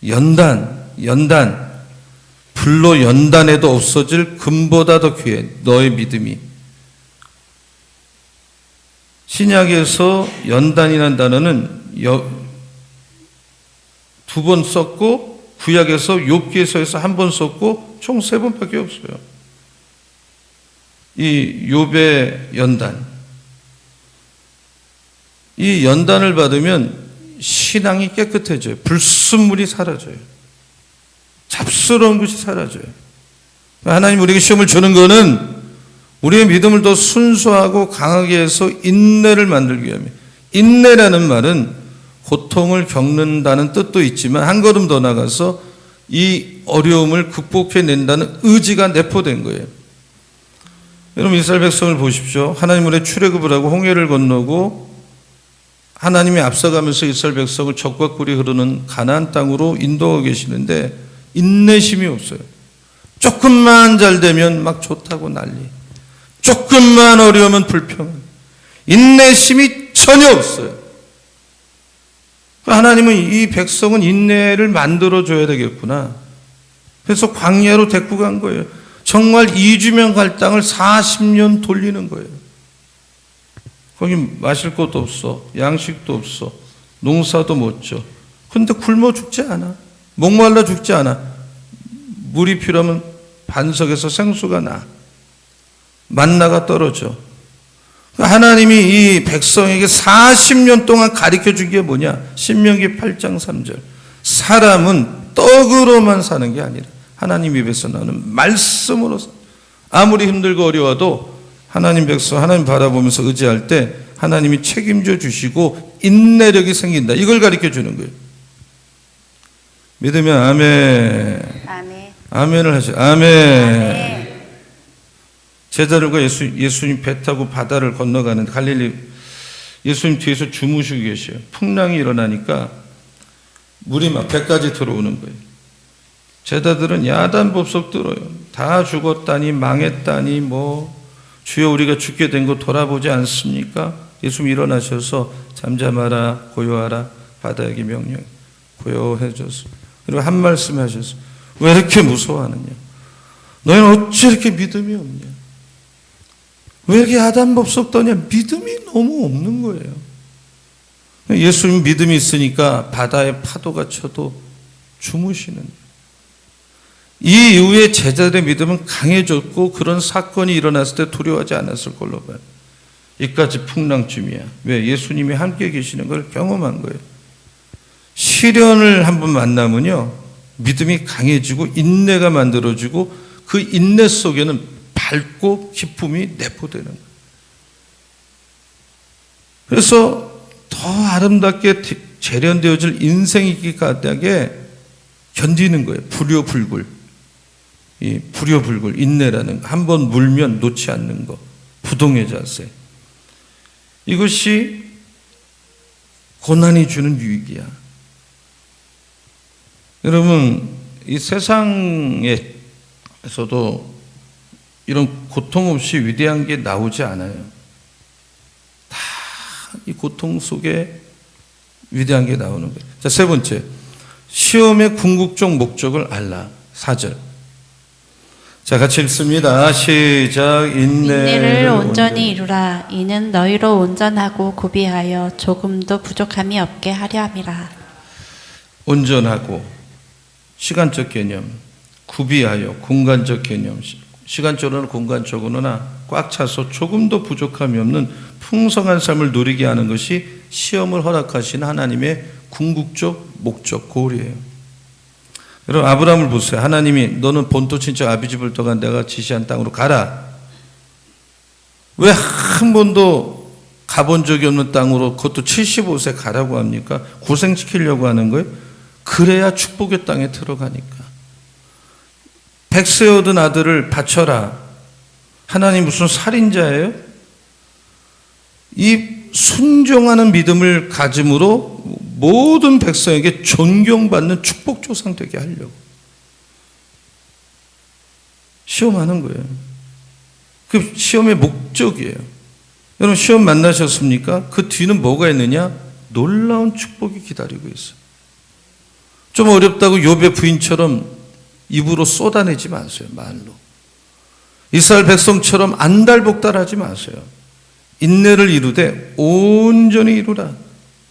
연단 불로 연단해도 없어질 금보다 더 귀해 너의 믿음이. 신약에서 연단이라는 단어는 2번 썼고 구약에서 욥기에서 1번 썼고 총 3번밖에 없어요. 이 욥의 연단. 이 연단을 받으면 신앙이 깨끗해져요. 불순물이 사라져요. 잡스러운 것이 사라져요. 하나님 우리에게 시험을 주는 것은 우리의 믿음을 더 순수하고 강하게 해서 인내를 만들기 위함이에요. 인내라는 말은 고통을 겪는다는 뜻도 있지만 한 걸음 더 나가서 이 어려움을 극복해낸다는 의지가 내포된 거예요. 여러분 이스라엘 백성을 보십시오. 하나님 우리의 출애굽을 하고 홍해를 건너고 하나님이 앞서가면서 이스라엘 백성을 적과 꿀이 흐르는 가나안 땅으로 인도하고 계시는데 인내심이 없어요. 조금만 잘 되면 막 좋다고 난리. 조금만 어려우면 불평. 인내심이 전혀 없어요. 하나님은 이 백성은 인내를 만들어줘야 되겠구나. 그래서 광야로 데리고 간 거예요. 정말 2주면 갈 땅을 40년 돌리는 거예요. 거기 마실 것도 없어. 양식도 없어. 농사도 못 져. 근데 굶어 죽지 않아. 목말라 죽지 않아. 물이 필요하면 반석에서 생수가 나. 만나가 떨어져. 하나님이 이 백성에게 40년 동안 가르쳐 준 게 뭐냐? 신명기 8장 3절. 사람은 떡으로만 사는 게 아니라 하나님 입에서 나오는 말씀으로 아무리 힘들고 어려워도 하나님 백성, 하나님 바라보면서 의지할 때 하나님이 책임져 주시고 인내력이 생긴다. 이걸 가르쳐 주는 거예요. 믿으면 아멘. 아멘. 아멘을 하죠. 아멘. 제자들과 예수님 배 타고 바다를 건너가는데 갈릴리 예수님 뒤에서 주무시고 계셔요. 풍랑이 일어나니까 물이 막 배까지 들어오는 거예요. 제자들은 야단법석 들어요. 다 죽었다니 망했다니 주여 우리가 죽게 된 거 돌아보지 않습니까? 예수님 일어나셔서 잠잠하라 고요하라 바다에게 명령 고요해졌어. 그리고 한 말씀 하셨어. 왜 이렇게 무서워하느냐? 너희는 어찌 이렇게 믿음이 없냐? 왜 이렇게 야단법석 떠냐? 믿음이 너무 없는 거예요. 예수님 믿음이 있으니까 바다에 파도가 쳐도 주무시는 거예요. 이 이후에 제자들의 믿음은 강해졌고 그런 사건이 일어났을 때 두려워하지 않았을 걸로 봐요. 이까지 풍랑쯤이야. 왜? 예수님이 함께 계시는 걸 경험한 거예요. 시련을 한번 만나면요 믿음이 강해지고 인내가 만들어지고 그 인내 속에는 밝고 기쁨이 내포되는 거예요. 그래서 더 아름답게 재련되어질 인생이기까지 견디는 거예요. 불효불굴. 이 불효불굴 인내라는 거. 한번 물면 놓지 않는 거. 부동의 자세. 이것이 고난이 주는 유익이야. 여러분 이 세상에서도 이런 고통 없이 위대한 게 나오지 않아요. 다 이 고통 속에 위대한 게 나오는 거예요. 자, 세 번째. 시험의 궁극적 목적을 알라. 4절. 자, 같이 읽습니다. 시작. 인내를 온전히 이루라. 이는 너희로 온전하고 구비하여 조금도 부족함이 없게 하려 함이라. 온전하고 시간적 개념, 구비하여 공간적 개념, 시간적으로나 공간적으로나 꽉 차서 조금도 부족함이 없는 풍성한 삶을 누리게 하는 것이 시험을 허락하신 하나님의 궁극적 목적, 고울이에요. 여러분 아브라함을 보세요. 하나님이 너는 본토 친척 아비집을 떠가 내가 지시한 땅으로 가라. 왜 한 번도 가본 적이 없는 땅으로 그것도 75세 가라고 합니까? 고생시키려고 하는 거예요? 그래야 축복의 땅에 들어가니까. 100세 얻은 아들을 바쳐라. 하나님 무슨 살인자예요? 이 순종하는 믿음을 가짐으로 모든 백성에게 존경받는 축복 조상 되게 하려고 시험하는 거예요. 그 시험의 목적이에요. 여러분 시험 만나셨습니까? 그 뒤는 뭐가 있느냐? 놀라운 축복이 기다리고 있어요. 좀 어렵다고 욥의 부인처럼 입으로 쏟아내지 마세요. 말로. 이스라엘 백성처럼 안달복달하지 마세요. 인내를 이루되 온전히 이루라.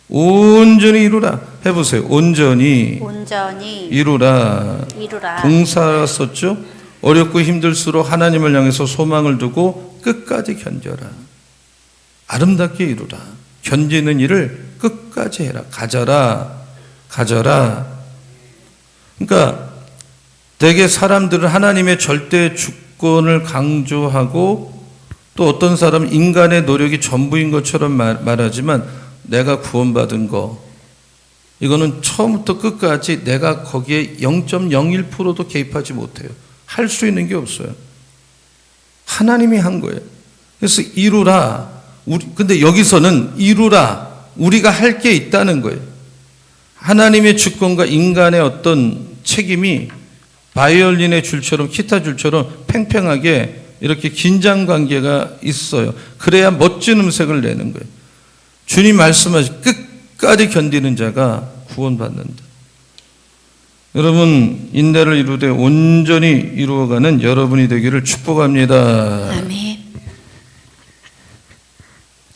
온전히 이루라. 해보세요. 온전히 이루라. 동사 썼죠? 어렵고 힘들수록 하나님을 향해서 소망을 두고 끝까지 견뎌라. 아름답게 이루라. 견디는 일을 끝까지 해라. 가져라. 그러니까 대개 사람들은 하나님의 절대 주권을 강조하고 또 어떤 사람은 인간의 노력이 전부인 것처럼 말하지만 내가 구원받은 거 이거는 처음부터 끝까지 내가 거기에 0.01%도 개입하지 못해요. 할 수 있는 게 없어요. 하나님이 한 거예요. 그래서 이루라. 근데 여기서는 이루라. 우리가 할 게 있다는 거예요. 하나님의 주권과 인간의 어떤 책임이 바이올린의 줄처럼 기타 줄처럼 팽팽하게 이렇게 긴장 관계가 있어요. 그래야 멋진 음색을 내는 거예요. 주님 말씀하신 끝까지 견디는 자가 구원받는다. 여러분 인내를 이루되 온전히 이루어가는 여러분이 되기를 축복합니다. 아멘.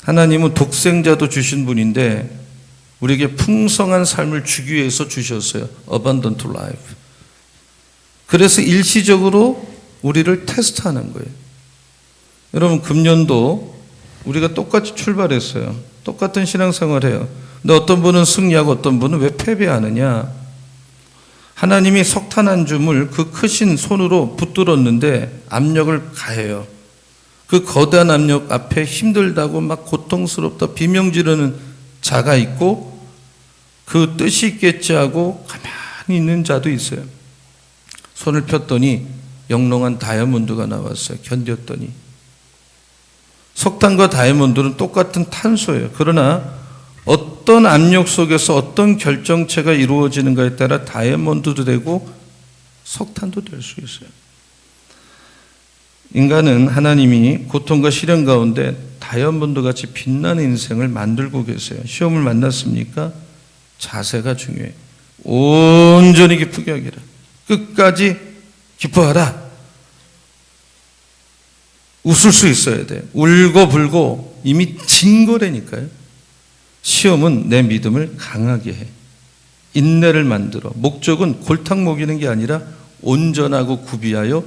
하나님은 독생자도 주신 분인데 우리에게 풍성한 삶을 주기 위해서 주셨어요. Abundant life. 그래서 일시적으로 우리를 테스트하는 거예요. 여러분 금년도 우리가 똑같이 출발했어요. 똑같은 신앙생활을 해요. 근데 어떤 분은 승리하고 어떤 분은 왜 패배하느냐. 하나님이 석탄 한 줌을 그 크신 손으로 붙들었는데 압력을 가해요. 그 거대한 압력 앞에 힘들다고 막 고통스럽다 비명 지르는 자가 있고 그 뜻이 있겠지 하고 가만히 있는 자도 있어요. 손을 폈더니 영롱한 다이아몬드가 나왔어요. 견뎠더니. 석탄과 다이아몬드는 똑같은 탄소예요. 그러나 어떤 압력 속에서 어떤 결정체가 이루어지는가에 따라 다이아몬드도 되고 석탄도 될 수 있어요. 인간은 하나님이 고통과 시련 가운데 다이아몬드 같이 빛나는 인생을 만들고 계세요. 시험을 만났습니까? 자세가 중요해요. 온전히 기쁘게 하기라. 끝까지 기뻐하라. 웃을 수 있어야 돼요. 울고 불고 이미 진 거라니까요. 시험은 내 믿음을 강하게 해. 인내를 만들어. 목적은 골탕 먹이는 게 아니라 온전하고 구비하여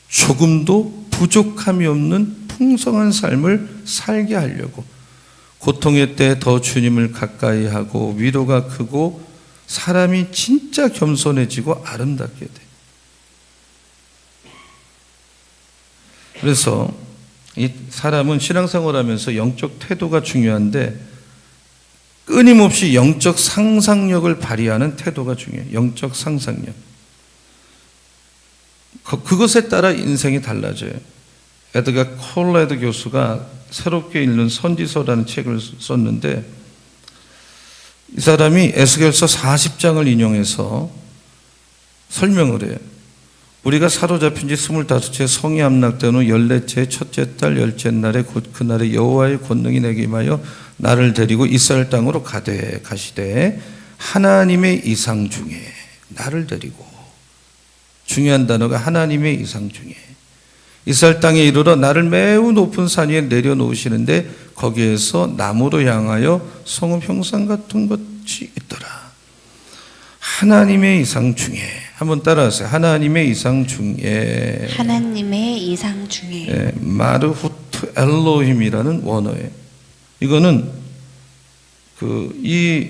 조금도 부족함이 없는 풍성한 삶을 살게 하려고. 고통의 때 더 주님을 가까이 하고 위로가 크고 사람이 진짜 겸손해지고 아름답게 돼. 그래서 이 사람은 신앙생활하면서 영적 태도가 중요한데 끊임없이 영적 상상력을 발휘하는 태도가 중요해요. 영적 상상력. 그것에 따라 인생이 달라져요. 에드가 콜레드 교수가 새롭게 읽는 선지서라는 책을 썼는데 이 사람이 에스겔서 40장을 인용해서 설명을 해요. 우리가 사로잡힌 지 25채 성이 함락된 후 14채 첫째 달 10째 날에 곧 그날에 여호와의 권능이 내게 임하여 나를 데리고 이스라엘 땅으로 가시되 하나님의 이상 중에 나를 데리고 중요한 단어가 하나님의 이상 중에 이스라엘 땅에 이르러 나를 매우 높은 산 위에 내려놓으시는데 거기에서 나무로 향하여 성읍 형상 같은 것이 있더라. 하나님의 이상 중에 한번 따라하세요. 하나님의 이상 중에 하나님의 이상 중에 예, 마르후트 엘로힘이라는 원어예요. 이거는 이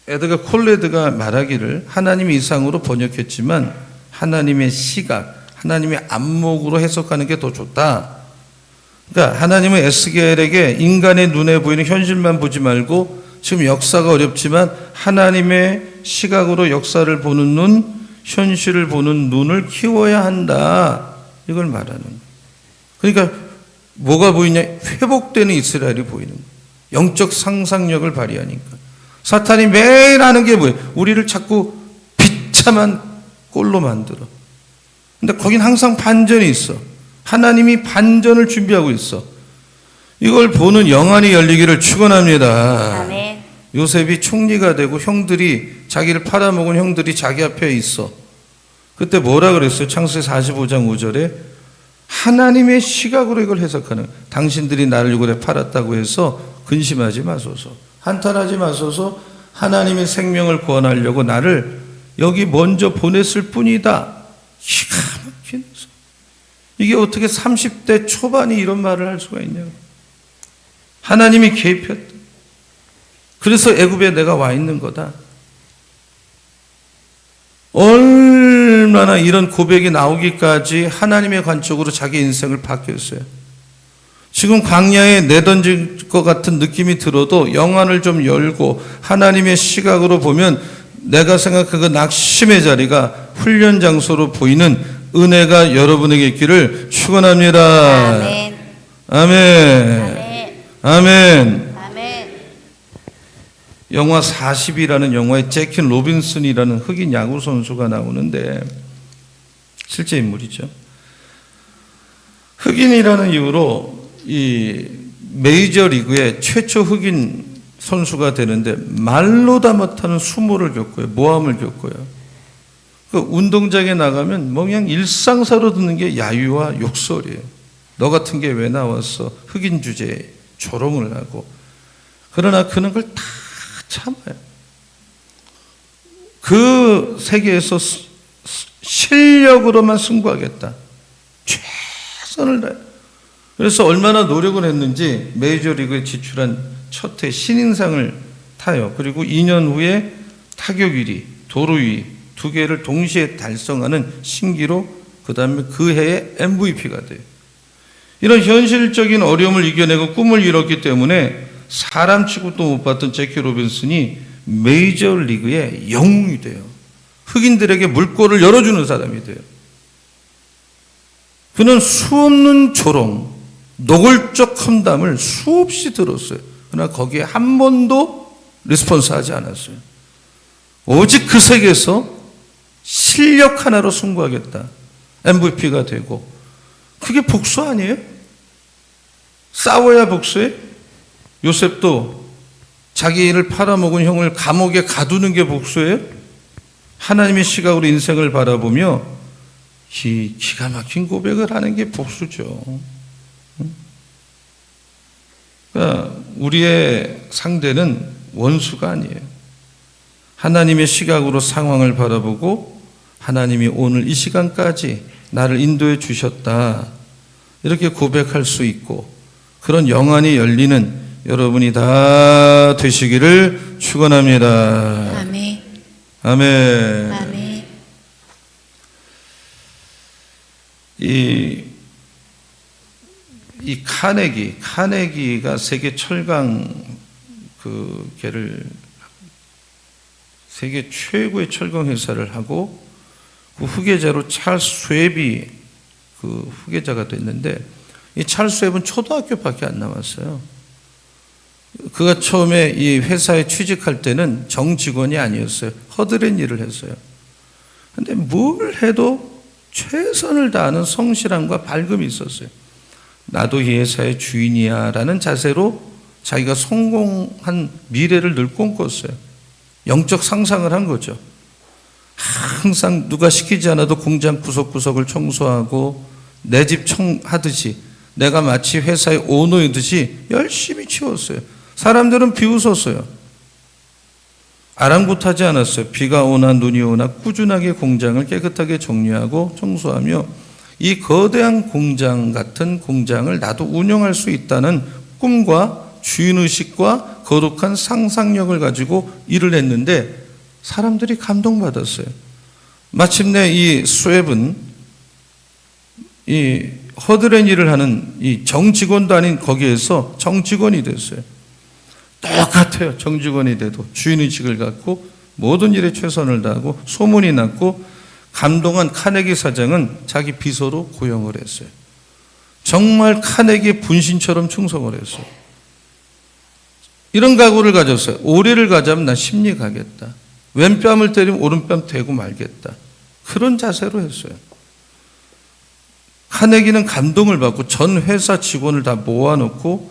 에드가 콜레드가 말하기를 하나님의 이상으로 번역했지만 하나님의 시각, 하나님의 안목으로 해석하는 게 더 좋다. 그러니까 하나님은 에스겔에게 인간의 눈에 보이는 현실만 보지 말고 지금 역사가 어렵지만 하나님의 시각으로 역사를 보는 눈, 현실을 보는 눈을 키워야 한다. 이걸 말하는 거예요. 그러니까 뭐가 보이냐? 회복되는 이스라엘이 보이는 거예요. 영적 상상력을 발휘하니까. 사탄이 매일 하는 게 뭐예요? 우리를 자꾸 비참한 꼴로 만들어. 근데 거긴 항상 반전이 있어. 하나님이 반전을 준비하고 있어. 이걸 보는 영안이 열리기를 축원합니다. 아멘. 요셉이 총리가 되고 형들이 자기를 팔아먹은 형들이 자기 앞에 있어. 그때 뭐라 그랬어요? 창세기 45장 5절에 하나님의 시각으로 이걸 해석하는 거예요. 당신들이 나를 이곳에 팔았다고 해서 근심하지 마소서. 한탄하지 마소서. 하나님의 생명을 구원하려고 나를 여기 먼저 보냈을 뿐이다. 기가 막히는 소리. 이게 어떻게 30대 초반이 이런 말을 할 수가 있냐고. 하나님이 개입했다. 그래서 애굽에 내가 와 있는 거다. 얼마나 이런 고백이 나오기까지 하나님의 관점으로 자기 인생을 바뀌었어요. 지금 광야에 내던질 것 같은 느낌이 들어도 영안을 좀 열고 하나님의 시각으로 보면 내가 생각한 그 낙심의 자리가 훈련 장소로 보이는 은혜가 여러분에게 있기를 축원합니다. 아멘. 아멘. 아멘. 아멘. 아멘. 영화 40이라는 영화에 제킨 로빈슨이라는 흑인 야구 선수가 나오는데 실제 인물이죠. 흑인이라는 이유로 이 메이저리그의 최초 흑인 선수가 되는데 말로 다 못하는 수모를 겪어요. 모함을 겪어요. 그 운동장에 나가면 뭐 그냥 일상사로 듣는 게 야유와 욕설이에요. 너 같은 게 왜 나왔어? 흑인 주제에 조롱을 하고. 그러나 그는 그걸 다 참아요. 그 세계에서 실력으로만 승부하겠다. 최선을 다해. 그래서 얼마나 노력을 했는지 메이저리그에 지출한 첫 해 신인상을 타요. 그리고 2년 후에 타격 1위, 도루 2위 두 개를 동시에 달성하는 신기록, 그 다음에 그 해에 MVP가 돼요. 이런 현실적인 어려움을 이겨내고 꿈을 이뤘기 때문에 사람 취급도 못 받던 제키 로빈슨이 메이저리그의 영웅이 돼요. 흑인들에게 물꼬를 열어주는 사람이 돼요. 그는 수없는 조롱, 노골적 험담을 수없이 들었어요. 그러나 거기에 한 번도 리스폰스 하지 않았어요. 오직 그 세계에서 실력 하나로 승부하겠다. MVP가 되고. 그게 복수 아니에요? 싸워야 복수해? 요셉도 자기 일을 팔아먹은 형을 감옥에 가두는 게 복수예요? 하나님의 시각으로 인생을 바라보며 기가 막힌 고백을 하는 게 복수죠. 그러니까 우리의 상대는 원수가 아니에요. 하나님의 시각으로 상황을 바라보고 하나님이 오늘 이 시간까지 나를 인도해 주셨다. 이렇게 고백할 수 있고 그런 영안이 열리는 여러분이 다 되시기를 축원합니다. 아멘. 아멘. 아멘. 이 카네기가 세계 철강 세계 최고의 철강 회사를 하고 그 후계자로 찰스 쉐입이 그 후계자가 됐는데 이 찰스 쉐입은 초등학교밖에 안 남았어요. 그가 처음에 이 회사에 취직할 때는 정직원이 아니었어요. 허드렛 일을 했어요. 근데 뭘 해도 최선을 다하는 성실함과 밝음이 있었어요. 나도 이 회사의 주인이야 라는 자세로 자기가 성공한 미래를 늘 꿈꿨어요. 영적 상상을 한 거죠. 항상 누가 시키지 않아도 공장 구석구석을 청소하고 내 집 청하듯이 내가 마치 회사의 오너이듯이 열심히 치웠어요. 사람들은 비웃었어요. 아랑곳하지 않았어요. 비가 오나 눈이 오나 꾸준하게 공장을 깨끗하게 정리하고 청소하며 이 거대한 공장 같은 공장을 나도 운영할 수 있다는 꿈과 주인의식과 거룩한 상상력을 가지고 일을 했는데 사람들이 감동받았어요. 마침내 이 쉐입은 이 허드렛 일을 하는 이 정직원도 아닌 거기에서 정직원이 됐어요. 똑같아요. 정직원이 돼도 주인의식을 갖고 모든 일에 최선을 다하고 소문이 났고, 감동한 카네기 사장은 자기 비서로 고용을 했어요. 정말 카네기 분신처럼 충성을 했어요. 이런 각오를 가졌어요. 오리를 가자면 난 심리 가겠다. 왼뺨을 때리면 오른뺨 대고 말겠다. 그런 자세로 했어요. 카네기는 감동을 받고 전 회사 직원을 다 모아놓고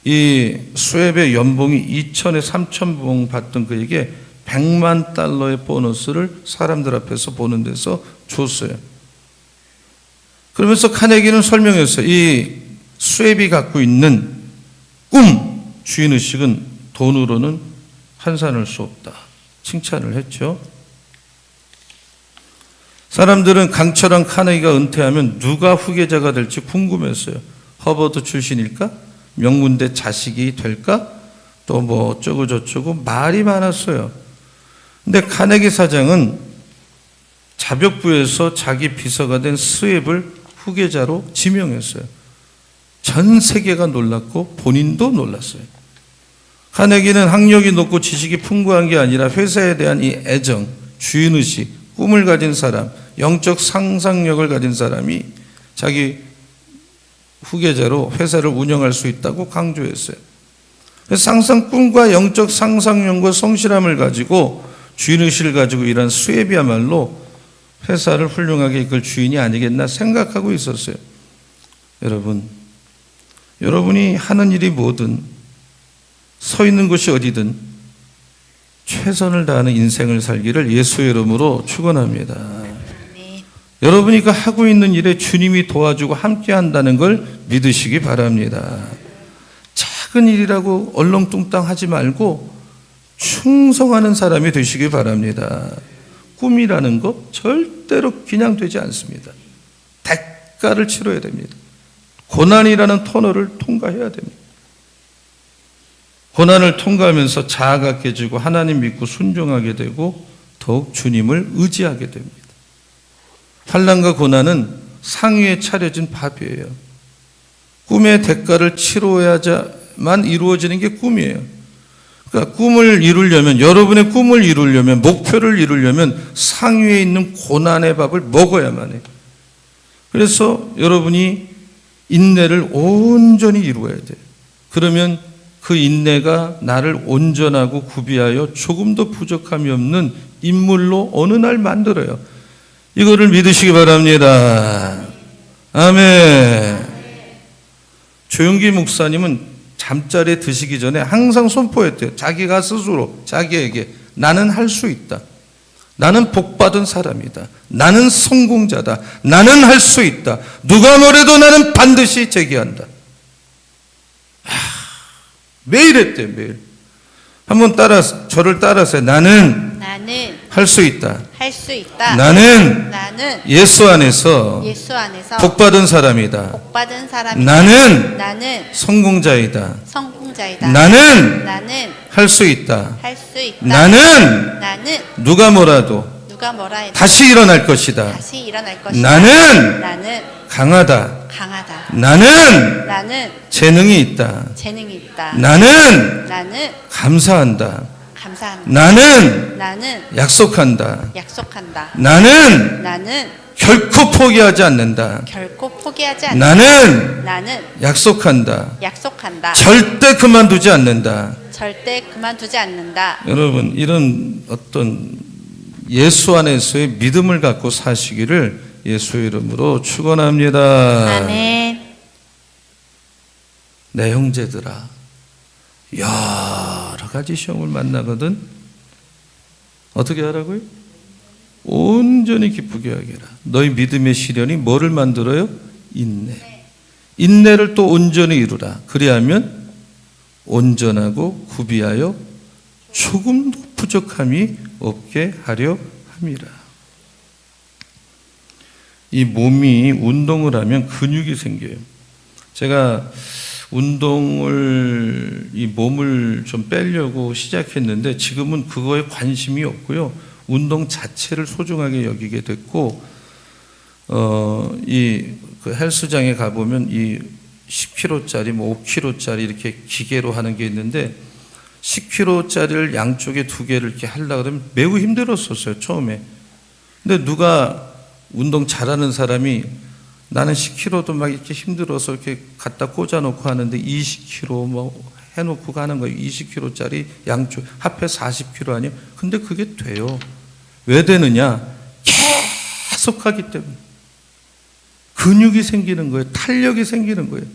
이 수협의 연봉이 2천에 3천 받던 그에게 $100만 보너스를 사람들 앞에서 보는 데서 줬어요. 그러면서 카네기는 설명했어요. 이 수협이 갖고 있는 꿈, 주인의식은 돈으로는 환산할 수 없다. 칭찬을 했죠. 사람들은 강철한 카네기가 은퇴하면 누가 후계자가 될지 궁금했어요. 허버드 출신일까? 명문대 자식이 될까? 또 뭐 어쩌고 저쩌고 말이 많았어요. 근데 카네기 사장은 자벽부에서 자기 비서가 된 스왑을 후계자로 지명했어요. 전 세계가 놀랐고 본인도 놀랐어요. 카네기는 학력이 높고 지식이 풍부한 게 아니라 회사에 대한 이 애정, 주인의식, 꿈을 가진 사람, 영적 상상력을 가진 사람이 자기 후계자로 회사를 운영할 수 있다고 강조했어요. 상상 꿈과 영적 상상력과 성실함을 가지고 주인의식을 가지고 일한 수협이야말로 회사를 훌륭하게 이끌 주인이 아니겠나 생각하고 있었어요. 여러분이 하는 일이 뭐든 서 있는 곳이 어디든 최선을 다하는 인생을 살기를 예수의 이름으로 축원합니다. 여러분이 그 하고 있는 일에 주님이 도와주고 함께 한다는 걸 믿으시기 바랍니다. 작은 일이라고 얼렁뚱땅 하지 말고 충성하는 사람이 되시기 바랍니다. 꿈이라는 거 절대로 그냥 되지 않습니다. 대가를 치러야 됩니다. 고난이라는 터널을 통과해야 됩니다. 고난을 통과하면서 자아가 깨지고 하나님 믿고 순종하게 되고 더욱 주님을 의지하게 됩니다. 환난과 고난은 상위에 차려진 밥이에요. 꿈의 대가를 치러야만 이루어지는 게 꿈이에요. 그러니까 꿈을 이루려면, 여러분의 꿈을 이루려면, 목표를 이루려면 상위에 있는 고난의 밥을 먹어야만 해요. 그래서 여러분이 인내를 온전히 이루어야 돼요. 그러면 그 인내가 나를 온전하고 구비하여 조금도 부족함이 없는 인물로 어느 날 만들어요. 이거를 믿으시기 바랍니다. 아멘. 조용기 목사님은 잠자리에 드시기 전에 항상 선포했대요. 자기가 스스로 자기에게 나는 할 수 있다. 나는 복받은 사람이다. 나는 성공자다. 나는 할 수 있다. 누가 뭐래도 나는 반드시 제기한다. 매일 했대요. 매일. 한번 저를 따라서 나는 할 수 있다. 할 수 있다. 나는 예수 안에서 복받은 사람이다. 복받은 사람이다. 나는 성공자이다. 나는 할 수 있다. 나는 누가 뭐라도 다시 일어날 것이다. 나는 강하다. 나는 재능이 있다. 나는 감사한다. 나는 약속한다. 나는 결코 포기하지 않는다. 나는 약속한다. 절대 그만두지 않는다. 여러분, 이런 어떤 예수 안에서의 믿음을 갖고 사시기를 예수의 이름으로 축원합니다. 아멘. 내 형제들아, 여러 가지 시험을 만나거든 어떻게 하라고요? 온전히 기쁘게 하게라. 너희 믿음의 시련이 뭐를 만들어요? 인내. 인내를 또 온전히 이루라. 그리하면 온전하고 구비하여 조금도 부족함이 없게 하려 함이라. 이 몸이 운동을 하면 근육이 생겨요. 제가 이 몸을 좀 빼려고 시작했는데 지금은 그거에 관심이 없고요. 운동 자체를 소중하게 여기게 됐고, 이 그 헬스장에 가보면 이 10kg짜리, 뭐 5kg짜리 이렇게 기계로 하는 게 있는데 10kg짜리를 양쪽에 두 개를 이렇게 하려고 그러면 매우 힘들었었어요, 처음에. 근데 누가 운동 잘하는 사람이 나는 10kg도 막 이렇게 힘들어서 이렇게 갖다 꽂아놓고 하는데 20kg 뭐 해놓고 가는 거예요. 20kg짜리 양쪽 합해 40kg 아니에요? 근데 그게 돼요. 왜 되느냐? 계속 하기 때문에. 근육이 생기는 거예요. 탄력이 생기는 거예요.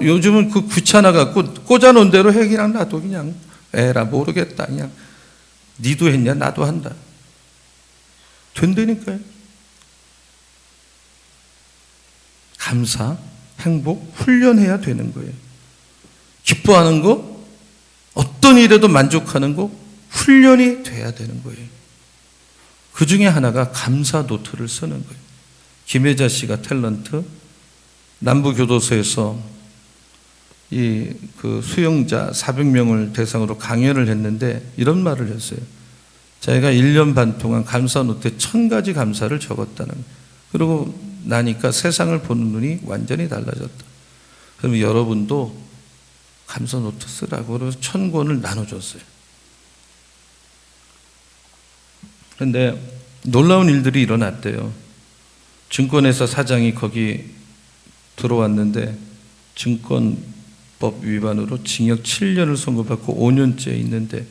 요즘은 그 귀찮아갖고 꽂아놓은 대로 해. 그냥 나도 그냥 에라 모르겠다. 그냥 니도 했냐? 나도 한다. 된다니까요. 감사, 행복, 훈련해야 되는 거예요. 기뻐하는 거, 어떤 일에도 만족하는 거, 훈련이 돼야 되는 거예요. 그 중에 하나가 감사 노트를 쓰는 거예요. 김혜자 씨가 탤런트, 남부교도소에서 그 수용자 400명을 대상으로 강연을 했는데 이런 말을 했어요. 자기가 1년 반 동안 감사 노트에 1000가지 감사를 적었다는 거예요. 그러고 나니까 세상을 보는 눈이 완전히 달라졌다. 그러면 여러분도 감사 노트 쓰라고 그래서 1000권을 나눠줬어요. 그런데 놀라운 일들이 일어났대요. 증권회사 사장이 거기 들어왔는데 증권법 위반으로 징역 7년을 선고받고 5년째 있는데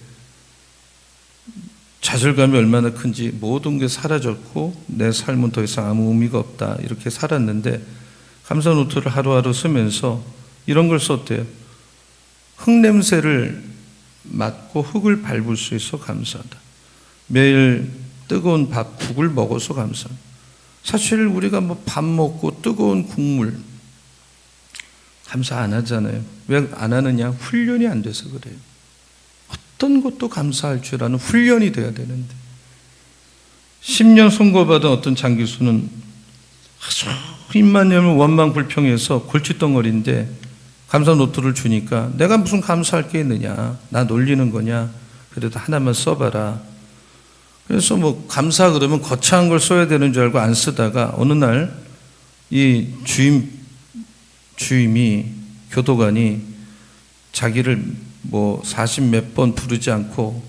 좌절감이 얼마나 큰지 모든 게 사라졌고 내 삶은 더 이상 아무 의미가 없다 이렇게 살았는데 감사 노트를 하루하루 쓰면서 이런 걸 썼대요. 흙냄새를 맡고 흙을 밟을 수 있어 감사하다. 매일 뜨거운 밥, 국을 먹어서 감사하다. 사실 우리가 뭐 밥 먹고 뜨거운 국물 감사 안 하잖아요. 왜 안 하느냐? 훈련이 안 돼서 그래요. 어떤 것도 감사할 줄 아는 훈련이 돼야 되는데 10년 선고받은 어떤 장기수는 아주 입만 열면 원망불평해서 골칫덩어리인데 감사 노트를 주니까 내가 무슨 감사할 게 있느냐? 나 놀리는 거냐? 그래도 하나만 써봐라. 그래서 뭐 감사 그러면 거창한 걸 써야 되는 줄 알고 안 쓰다가 어느 날 이 주임이 교도관이 자기를 뭐 40몇 번 부르지 않고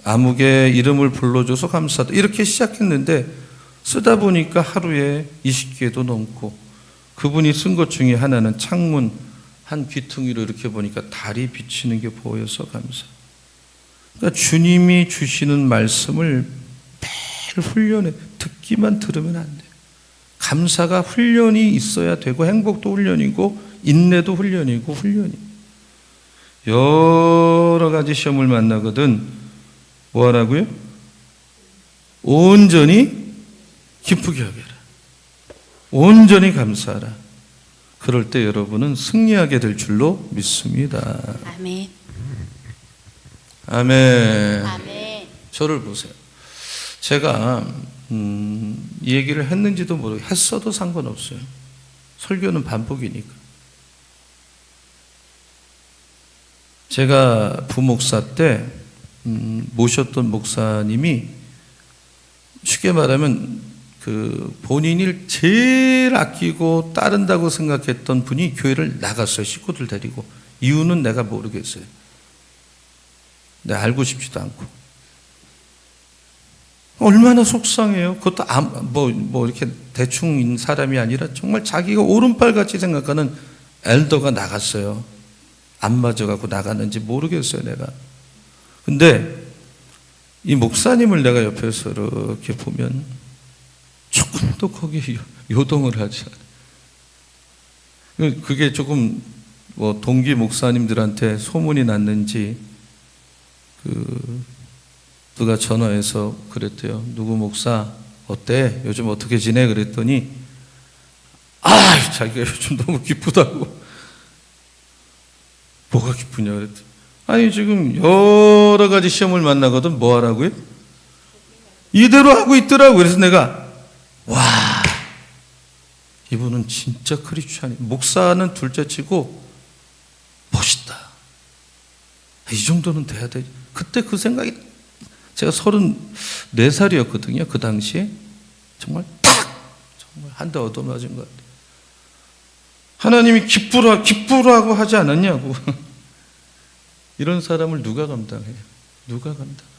아무개 이름을 불러줘서 감사하다 이렇게 시작했는데 쓰다 보니까 하루에 20개도 넘고 그분이 쓴 것 중에 하나는 창문 한 귀퉁이로 이렇게 보니까 달이 비치는 게 보여서 감사. 그러니까 주님이 주시는 말씀을 매일 훈련해. 듣기만 들으면 안 돼. 감사가 훈련이 있어야 되고 행복도 훈련이고 인내도 훈련이고 훈련이. 여러 가지 시험을 만나거든 뭐 하라고요? 온전히 기쁘게 여겨라. 온전히 감사하라. 그럴 때 여러분은 승리하게 될 줄로 믿습니다. 아멘. 아멘. 아멘. 저를 보세요. 제가 이 얘기를 했는지도 모르고 했어도 상관없어요. 설교는 반복이니까. 제가 부목사 때 모셨던 목사님이 쉽게 말하면 그 본인을 제일 아끼고 따른다고 생각했던 분이 교회를 나갔어요. 식구들 데리고. 이유는 내가 모르겠어요. 내가 알고 싶지도 않고. 얼마나 속상해요. 그것도 뭐 이렇게 대충인 사람이 아니라 정말 자기가 오른팔같이 생각하는 엘더가 나갔어요. 안 맞아갖고 나갔는지 모르겠어요, 내가. 근데 이 목사님을 내가 옆에서 이렇게 보면 조금도 거기에 요동을 하지 않아요. 그게 조금 뭐 동기 목사님들한테 소문이 났는지 누가 전화해서 그랬대요. 누구 목사 어때? 요즘 어떻게 지내? 그랬더니 자기가 요즘 너무 기쁘다고. 뭐가 기쁘냐 그랬더니 아니 지금 여러 가지 시험을 만나거든 뭐 하라고요? 이대로 하고 있더라고. 그래서 내가 와 이분은 진짜 크리스찬이 목사는 둘째치고 멋있다. 이 정도는 돼야 돼. 그때 그 생각이 제가 34살이었거든요. 그 당시에 정말 딱 정말 한 대 얻어맞은 것 같아요. 하나님이 기쁘라고 하지 않았냐고. 이런 사람을 누가 감당해요? 누가 감당해요?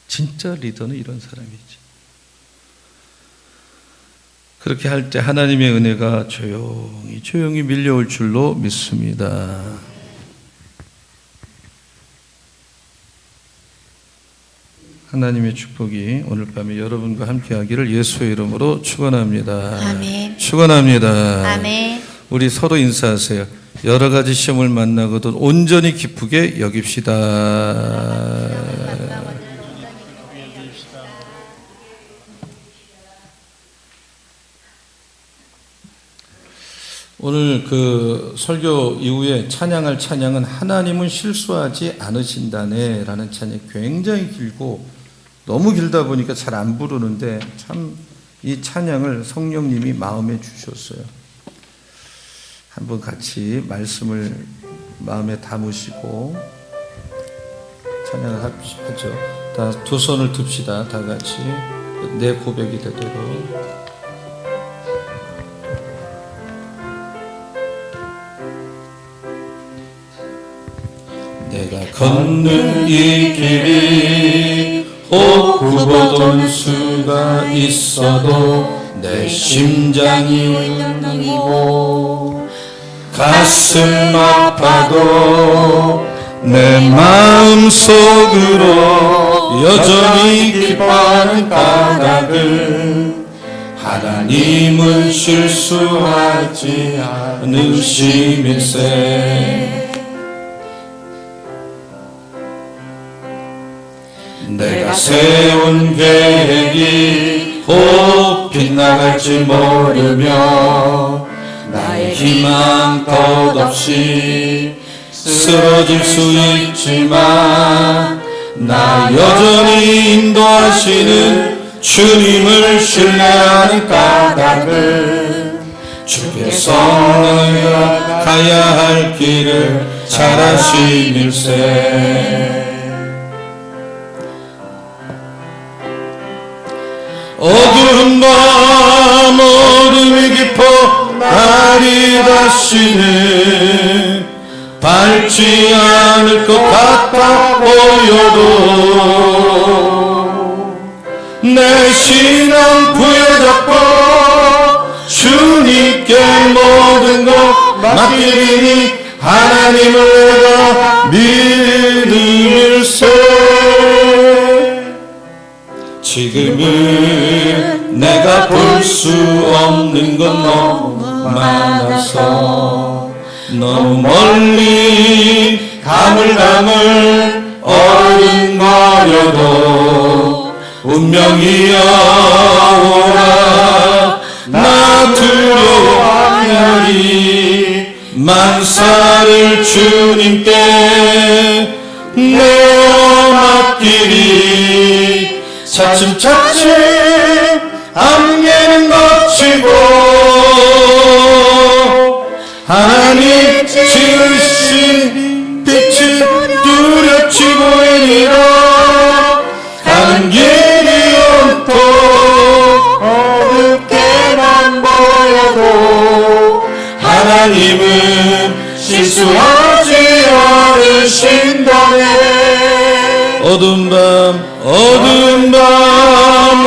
진짜 리더는 이런 사람이지. 그렇게 할 때 하나님의 은혜가 조용히 밀려올 줄로 믿습니다. 하나님의 축복이 오늘 밤에 여러분과 함께하기를 예수의 이름으로 축원합니다. 아멘. 축원합니다. 아멘. 우리 서로 인사하세요. 여러 가지 시험을 만나거든 온전히 기쁘게 여깁시다. 오늘 그 설교 이후에 찬양할 찬양은 하나님은 실수하지 않으신다네 라는 찬양이 굉장히 길고 너무 길다 보니까 잘 안 부르는데 참 이 찬양을 성령님이 마음에 주셨어요. 한번 같이 말씀을 마음에 담으시고 찬양을 하죠. 다 두 손을 듭시다. 다 같이 내 고백이 되도록. 내가 걷는 이 길이 굽어돈 수가 있어도 내 심장이 울렁이고 가슴 아파도 내 마음 속으로 여전히 기뻐하는 까닭은 하나님은 실수하지 않으심일세. 내가 세운 계획이 곧 빗나갈지 모르며 나의 희망 덧없이 쓰러질 수 있지만 나 여전히 인도하시는 주님을 신뢰하는 까닭은 주께서 내가 가야 할 길을 잘 아심일세. 어두운 밤 어둠이 깊어 날이 다시는 밝지 않을 것 같아 보여도 내 신앙 부여잡고 주님께 모든 것 맡기리니 하나님을 내가 믿음일세. 지금은 내가 볼 수 없는 건 너무 많아서 너무 멀리 가물가물 어른거려도 운명이여 오라 나 두려워하리 만사를 주님께 내어 맡기리. 차츰차츰 안개는 걷히고 하나님 지으신 빛이 뚜렷이 보이리라. 가는 길이 온통 어둡게만 보여도 하나님은 실수하지 않으신다네. 어두운 밤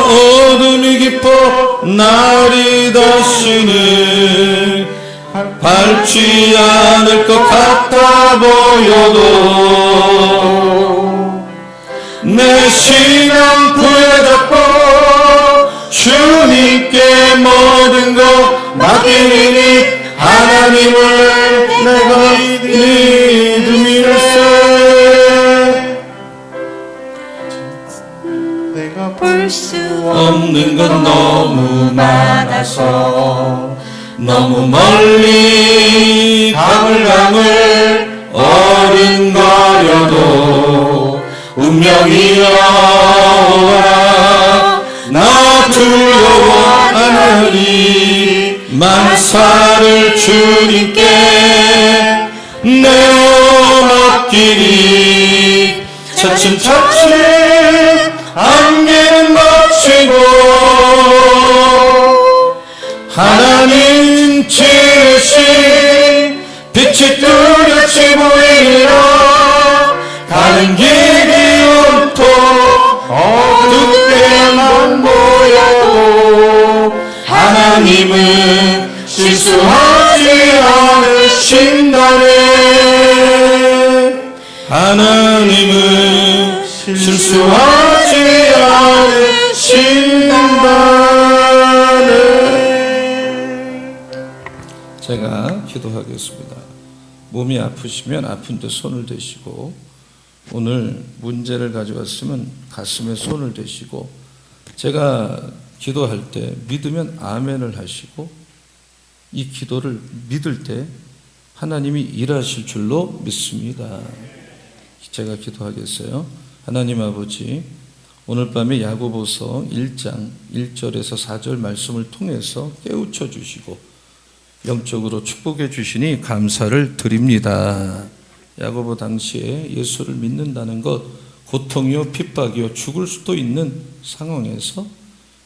어둠이 깊어 날이 다시는 밝지 않을 것 같아 보여도 내 신앙 부여잡고 주님께 모든 것 맡기니 하나님을 내가 믿음일세. 볼 수 없는 건 너무 많아서 너무 멀리 가물가물 어른거려도 운명이여 오라 나 두려워하니 만사를 주님께 내어 맡기리. 차츰차츰 안개는 걷히고 주신 빛이 뚜렷이 보이리라. 가는 길이 온통 어둡게만 보여도 하나님은 실수하지 않으신다네. 하나님은 실수하지 않으신다네. 제가 기도하겠습니다. 몸이 아프시면 아픈 데 손을 대시고, 오늘 문제를 가져왔으면 가슴에 손을 대시고, 제가 기도할 때 믿으면 아멘을 하시고, 이 기도를 믿을 때 하나님이 일하실 줄로 믿습니다. 제가 기도하겠어요. 하나님 아버지, 오늘 밤에 야고보서 1장 1절에서 4절 말씀을 통해서 깨우쳐 주시고 영적으로 축복해 주시니 감사를 드립니다. 야고보 당시에 예수를 믿는다는 것, 고통이요 핍박이요 죽을 수도 있는 상황에서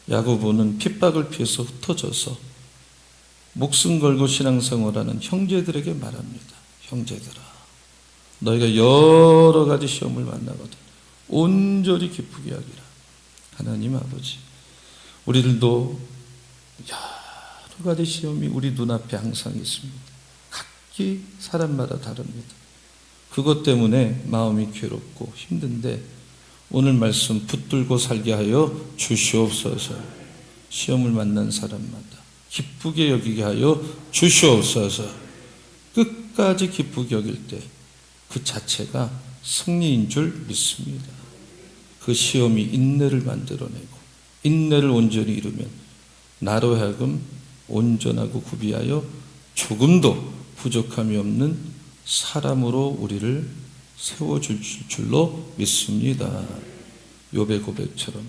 야고보는 핍박을 피해서 흩어져서 목숨 걸고 신앙생활하는 형제들에게 말합니다. 형제들아, 너희가 여러 가지 시험을 만나거든 온전히 기쁘게 하기라. 하나님 아버지, 우리들도 여러 가지 시험이 우리 눈앞에 항상 있습니다. 각기 사람마다 다릅니다. 그것 때문에 마음이 괴롭고 힘든데 오늘 말씀 붙들고 살게 하여 주시옵소서. 시험을 만난 사람마다 기쁘게 여기게 하여 주시옵소서. 끝까지 기쁘게 여길 때 그 자체가 승리인 줄 믿습니다. 그 시험이 인내를 만들어내고 인내를 온전히 이루면 나로 하여금 온전하고 구비하여 조금도 부족함이 없는 사람으로 우리를 세워줄 줄로 믿습니다. 욥의 고백처럼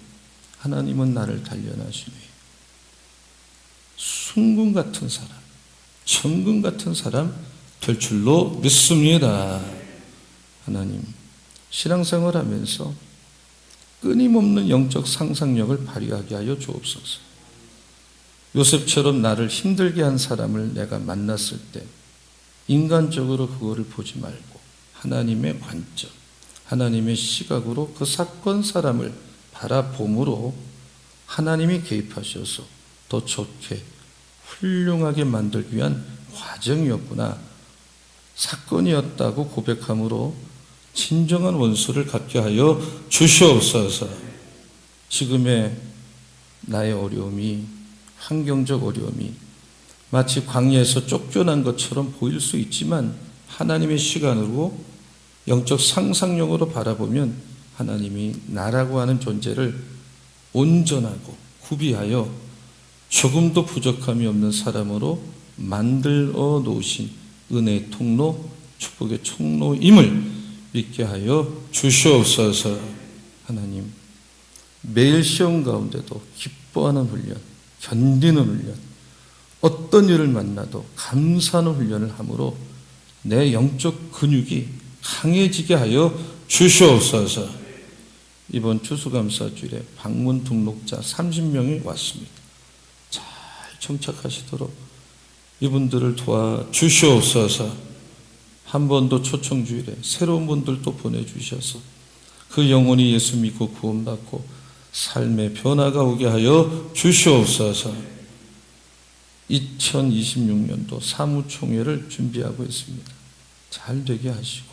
하나님은 나를 단련하시니 순금 같은 사람, 천금 같은 사람 될 줄로 믿습니다. 하나님, 신앙생활 하면서 끊임없는 영적 상상력을 발휘하게 하여 주옵소서. 요셉처럼 나를 힘들게 한 사람을 내가 만났을 때 인간적으로 그거를 보지 말고 하나님의 관점, 하나님의 시각으로 그 사건 사람을 바라봄으로 하나님이 개입하셔서 더 좋게 훌륭하게 만들기 위한 과정이었구나, 사건이었다고 고백함으로 진정한 원수를 갚게 하여 주시옵소서. 지금의 나의 어려움이, 환경적 어려움이 마치 광야에서 쫓겨난 것처럼 보일 수 있지만 하나님의 시간으로 영적 상상력으로 바라보면 하나님이 나라고 하는 존재를 온전하고 구비하여 조금도 부족함이 없는 사람으로 만들어 놓으신 은혜의 통로, 축복의 통로임을 믿게 하여 주시옵소서. 하나님, 매일 시험 가운데도 기뻐하는 훈련, 견디는 훈련, 어떤 일을 만나도 감사하는 훈련을 함으로 내 영적 근육이 강해지게 하여 주시옵소서. 이번 추수감사주일에 방문 등록자 30명이 왔습니다. 잘 정착하시도록 이분들을 도와주시옵소서. 한 번 더 초청주일에 새로운 분들 또 보내주셔서 그 영혼이 예수 믿고 구원받고 삶의 변화가 오게 하여 주시옵소서. 2026년도 사무총회를 준비하고 있습니다. 잘 되게 하시고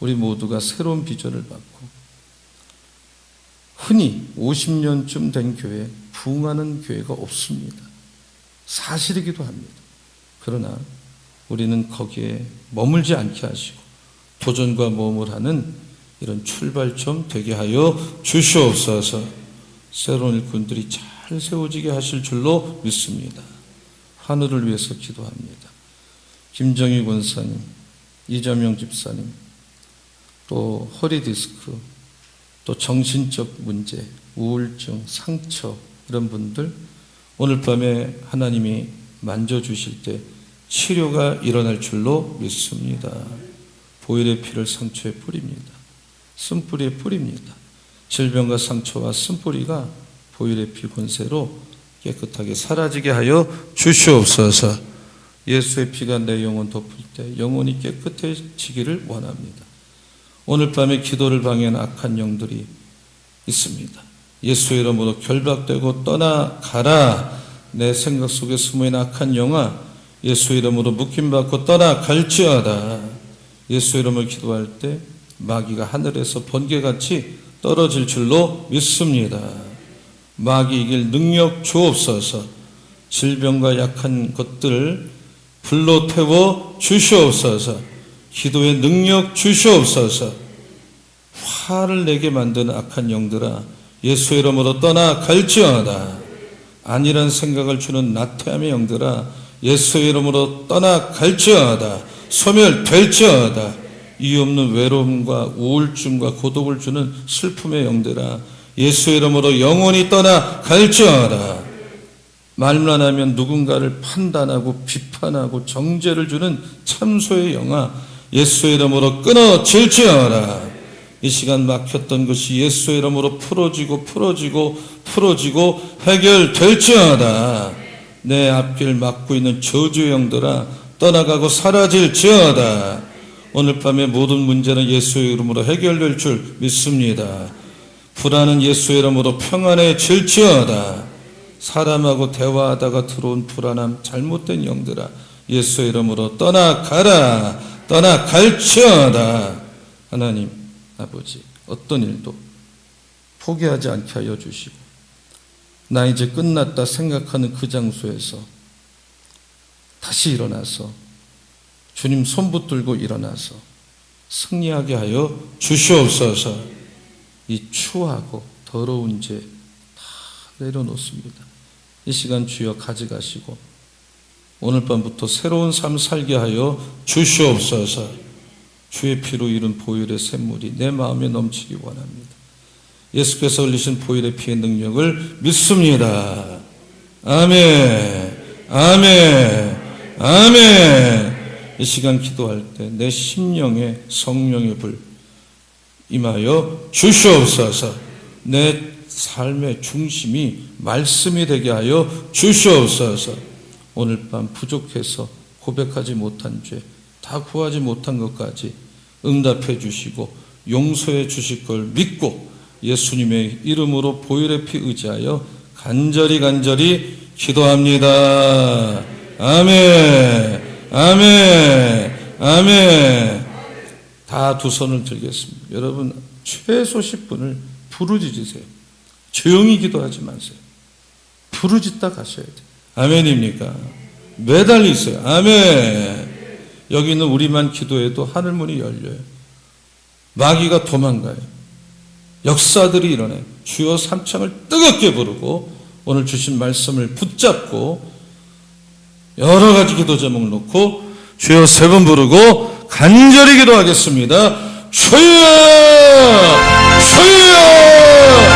우리 모두가 새로운 비전을 받고 흔히 50년쯤 된 교회, 부흥하는 교회가 없습니다. 사실이기도 합니다. 그러나 우리는 거기에 머물지 않게 하시고 도전과 모험을 하는 이런 출발점 되게 하여 주시옵소서. 새로운 일꾼들이 잘 세워지게 하실 줄로 믿습니다. 하늘을 위해서 기도합니다. 김정희 권사님, 이점영 집사님, 또 허리 디스크, 또 정신적 문제, 우울증, 상처, 이런 분들 오늘 밤에 하나님이 만져주실 때 치료가 일어날 줄로 믿습니다. 보혈의 피를 상처에 뿌립니다. 쓴뿌리에 뿌립니다. 질병과 상처와 쓴뿌리가 보혈의 피 권세로 깨끗하게 사라지게 하여 주시옵소서. 예수의 피가 내 영혼 덮을 때 영혼이 깨끗해지기를 원합니다. 오늘 밤에 기도를 방해하는 악한 영들이 있습니다. 예수의 이름으로 결박되고 떠나가라. 내 생각 속에 숨어있는 악한 영아, 예수의 이름으로 묶임받고 떠나갈지어다. 예수의 이름을 기도할 때 마귀가 하늘에서 번개같이 떨어질 줄로 믿습니다. 마귀 이길 능력 주옵소서. 질병과 약한 것들 불로 태워 주시옵소서. 기도의 능력 주시옵소서. 화를 내게 만드는 악한 영들아, 예수의 이름으로 떠나갈지어다. 아니란 생각을 주는 나태함의 영들아, 예수의 이름으로 떠나갈지어다. 소멸될지어다. 이유 없는 외로움과 우울증과 고독을 주는 슬픔의 영들아, 예수의 이름으로 영원히 떠나갈지어다. 말만 하면 누군가를 판단하고 비판하고 정죄를 주는 참소의 영아, 예수의 이름으로 끊어질지어다. 이 시간 막혔던 것이 예수의 이름으로 풀어지고 해결될지어다. 내 앞길 막고 있는 저주의 영들아, 떠나가고 사라질지어다. 오늘 밤에 모든 문제는 예수의 이름으로 해결될 줄 믿습니다. 불안은 예수의 이름으로 평안해질지어다. 사람하고 대화하다가 들어온 불안함, 잘못된 영들아, 예수의 이름으로 떠나가라. 떠나갈지어다. 하나님 아버지, 어떤 일도 포기하지 않게 하여 주시고, 나 이제 끝났다 생각하는 그 장소에서 다시 일어나서 주님 손 붙들고 일어나서 승리하게 하여 주시옵소서. 이 추하고 더러운 죄 다 내려놓습니다. 이 시간 주여 가져가시고 오늘 밤부터 새로운 삶 살게 하여 주시옵소서. 주의 피로 이룬 보혈의 샘물이 내 마음에 넘치기 원합니다. 예수께서 흘리신 보혈의 피의 능력을 믿습니다. 아멘, 아멘, 아멘. 이 시간 기도할 때 내 심령에 성령의 불 임하여 주시옵소서. 내 삶의 중심이 말씀이 되게 하여 주시옵소서. 오늘 밤 부족해서 고백하지 못한 죄, 다 구하지 못한 것까지 응답해 주시고 용서해 주실 걸 믿고 예수님의 이름으로 보혈의 피 의지하여 간절히 기도합니다. 아멘, 아멘, 아멘. 다 두 손을 들겠습니다. 여러분 최소 10분을 부르짖으세요. 조용히 기도하지 마세요. 부르짖다 가셔야 돼요. 아멘입니까? 매달리세요. 아멘. 여기는 우리만 기도해도 하늘문이 열려요. 마귀가 도망가요. 역사들이 일어나요. 주여 삼창을 뜨겁게 부르고 오늘 주신 말씀을 붙잡고 여러 가지 기도 제목을 놓고 주여 3번 부르고 간절히 기도하겠습니다. 주여! 주여!